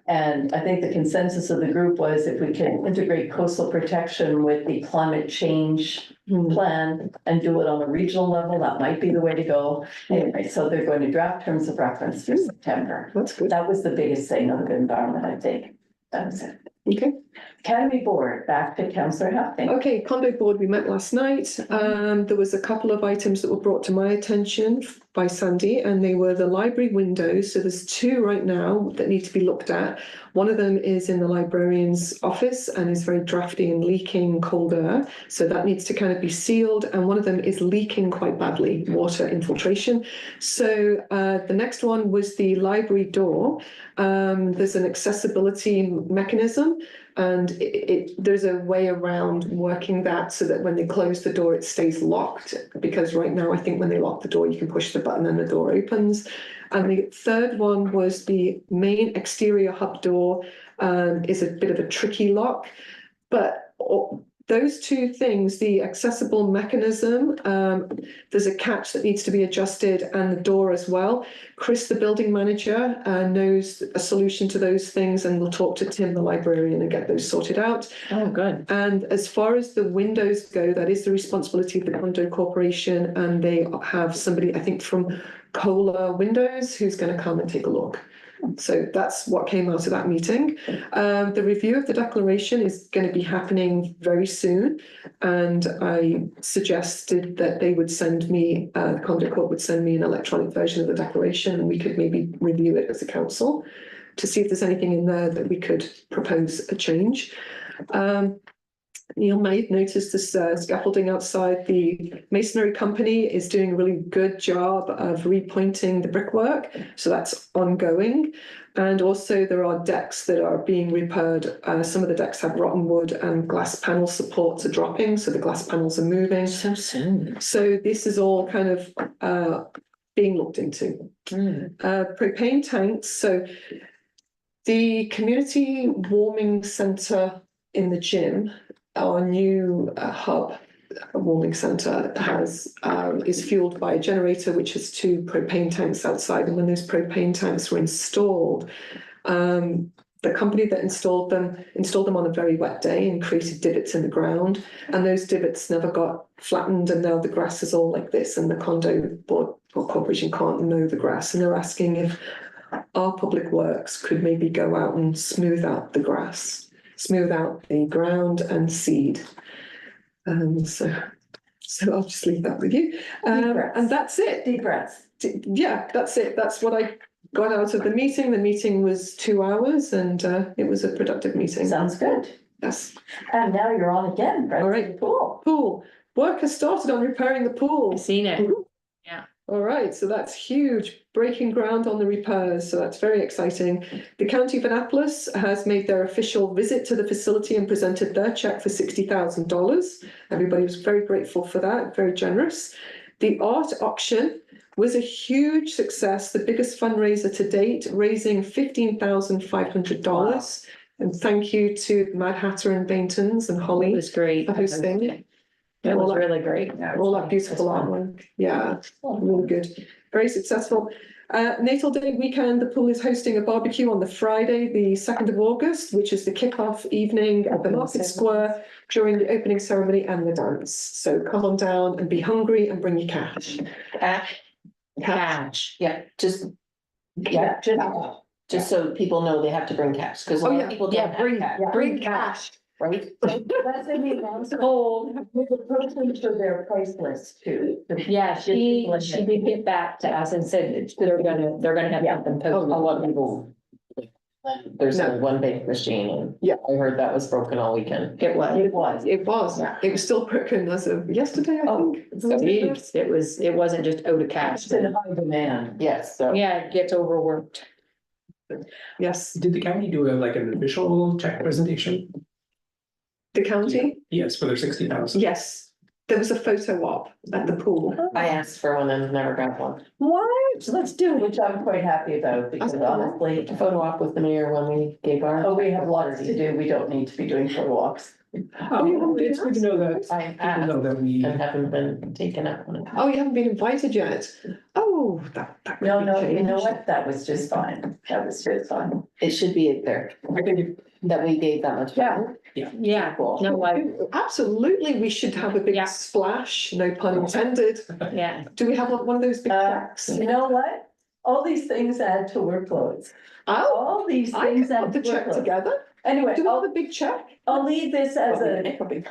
And I think the consensus of the group was if we can integrate coastal protection with the climate change plan and do it on a regional level, that might be the way to go. Anyway, so they're going to draft terms of reference for September. That's good. That was the biggest thing on the environment, I think. That was it. Okay. Academy Board, back to Councillor Houghton. Okay, condo board, we met last night. There was a couple of items that were brought to my attention by Sandy, and they were the library windows. So there's two right now that need to be looked at. One of them is in the librarian's office and is very drafty and leaking cold air. So that needs to kind of be sealed. And one of them is leaking quite badly, water infiltration. So the next one was the library door. There's an accessibility mechanism, and there's a way around working that so that when they close the door, it stays locked. Because right now, I think when they lock the door, you can push the button and the door opens. And the third one was the main exterior hub door is a bit of a tricky lock. But those two things, the accessible mechanism, there's a catch that needs to be adjusted, and the door as well. Chris, the building manager, knows a solution to those things, and we'll talk to Tim, the librarian, and get those sorted out. Oh, good. And as far as the windows go, that is the responsibility of the condo corporation, and they have somebody, I think, from Kohler Windows who's going to come and take a look. So that's what came out of that meeting. The review of the declaration is going to be happening very soon. And I suggested that they would send me, the Condo Corp would send me an electronic version of the declaration, and we could maybe review it as a council to see if there's anything in there that we could propose a change. Neil may have noticed this scaffolding outside. The masonry company is doing a really good job of repointing the brickwork, so that's ongoing. And also there are decks that are being repaired. Some of the decks have rotten wood, and glass panel supports are dropping, so the glass panels are moving. So soon. So this is all kind of being looked into. Propane tanks. So the community warming centre in the gym, our new hub warming centre is fueled by a generator which has two propane tanks outside. And when those propane tanks were installed, the company that installed them on a very wet day and created divots in the ground. And those divots never got flattened, and now the grass is all like this, and the condo board or corporation can't mow the grass. And they're asking if our public works could maybe go out and smooth out the grass, smooth out the ground and seed. So I'll just leave that with you. And that's it. Deep breaths. Yeah, that's it. That's what I got out of the meeting. The meeting was 2 hours, and it was a productive meeting. Sounds good. Yes. And now you're on again, right? All right. Cool. Pool. Work has started on repairing the pool. I've seen it. All right, so that's huge, breaking ground on the repairs, so that's very exciting. The County of Annapolis has made their official visit to the facility and presented their check for $60,000. Everybody was very grateful for that, very generous. The art auction was a huge success, the biggest fundraiser to date, raising $15,500. Wow. And thank you to Mad Hatter and Baintons and Holly It was great. for hosting. It was really great. All that beautiful artwork. Yeah, really good. Very successful. Natal Day weekend, the pool is hosting a barbecue on the Friday, the 2nd of August, which is the kickoff evening at the Market Square during the opening ceremony and the dance. So come on down and be hungry and bring your cash. Cash. Yeah, just, Yeah. just so people know they have to bring cash, because a Oh, lot yeah. of people Yeah, don't bring, have cash, bring cash. right? That's in the cold, with the person for their price list too. Yeah, she did get back to us and said they're gonna have Yeah. something A posted. lot of people. There's No. only one bank machine and. Yeah. I heard that was broken all weekend. It was. It was, Yeah. it was still broken as of yesterday, I Oh, think. It wasn't just out of cash. It's in high demand. Yes, so. Yeah, it gets overworked. Yes, Did the county do like an official check presentation? the county, Yes, for their 60,000. yes, there was a photo op at the pool. I asked for one and never got one. What? Let's do, which I'm quite happy about, because honestly, A photo op with the mayor when we gave our. oh, we have lots to do. We don't need to be doing photo walks. Oh, it's good to know that. I Good to asked know that we. and haven't been taken up on it. Oh, you haven't been invited yet? Oh, that could No, be no, you know changed. what? That was just fine. That was just fine. It should be there, I think it- that we gave that much. Yeah. Yeah, Cool. no, Absolutely, we should have a big Yeah. splash, no pun intended. yeah. Do we have one of those big jacks? You know what? All these things add to workloads. Oh, All these I things could add put to the check workloads. together. Anyway, Do we have a big check? I'll leave this as a,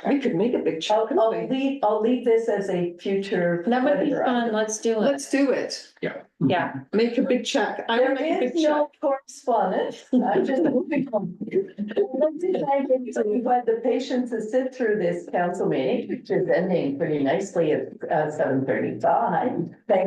We could make a big check, couldn't we? I'll leave this as a future. That would be letter fun. item. Let's do it. Let's do it. Yeah. Make a big check. I will There make a big is check. no correspondence. I'm just moving on. I'd like to thank everybody who had the patience to sit through this council meeting, which is ending pretty nicely at 7:35. Thank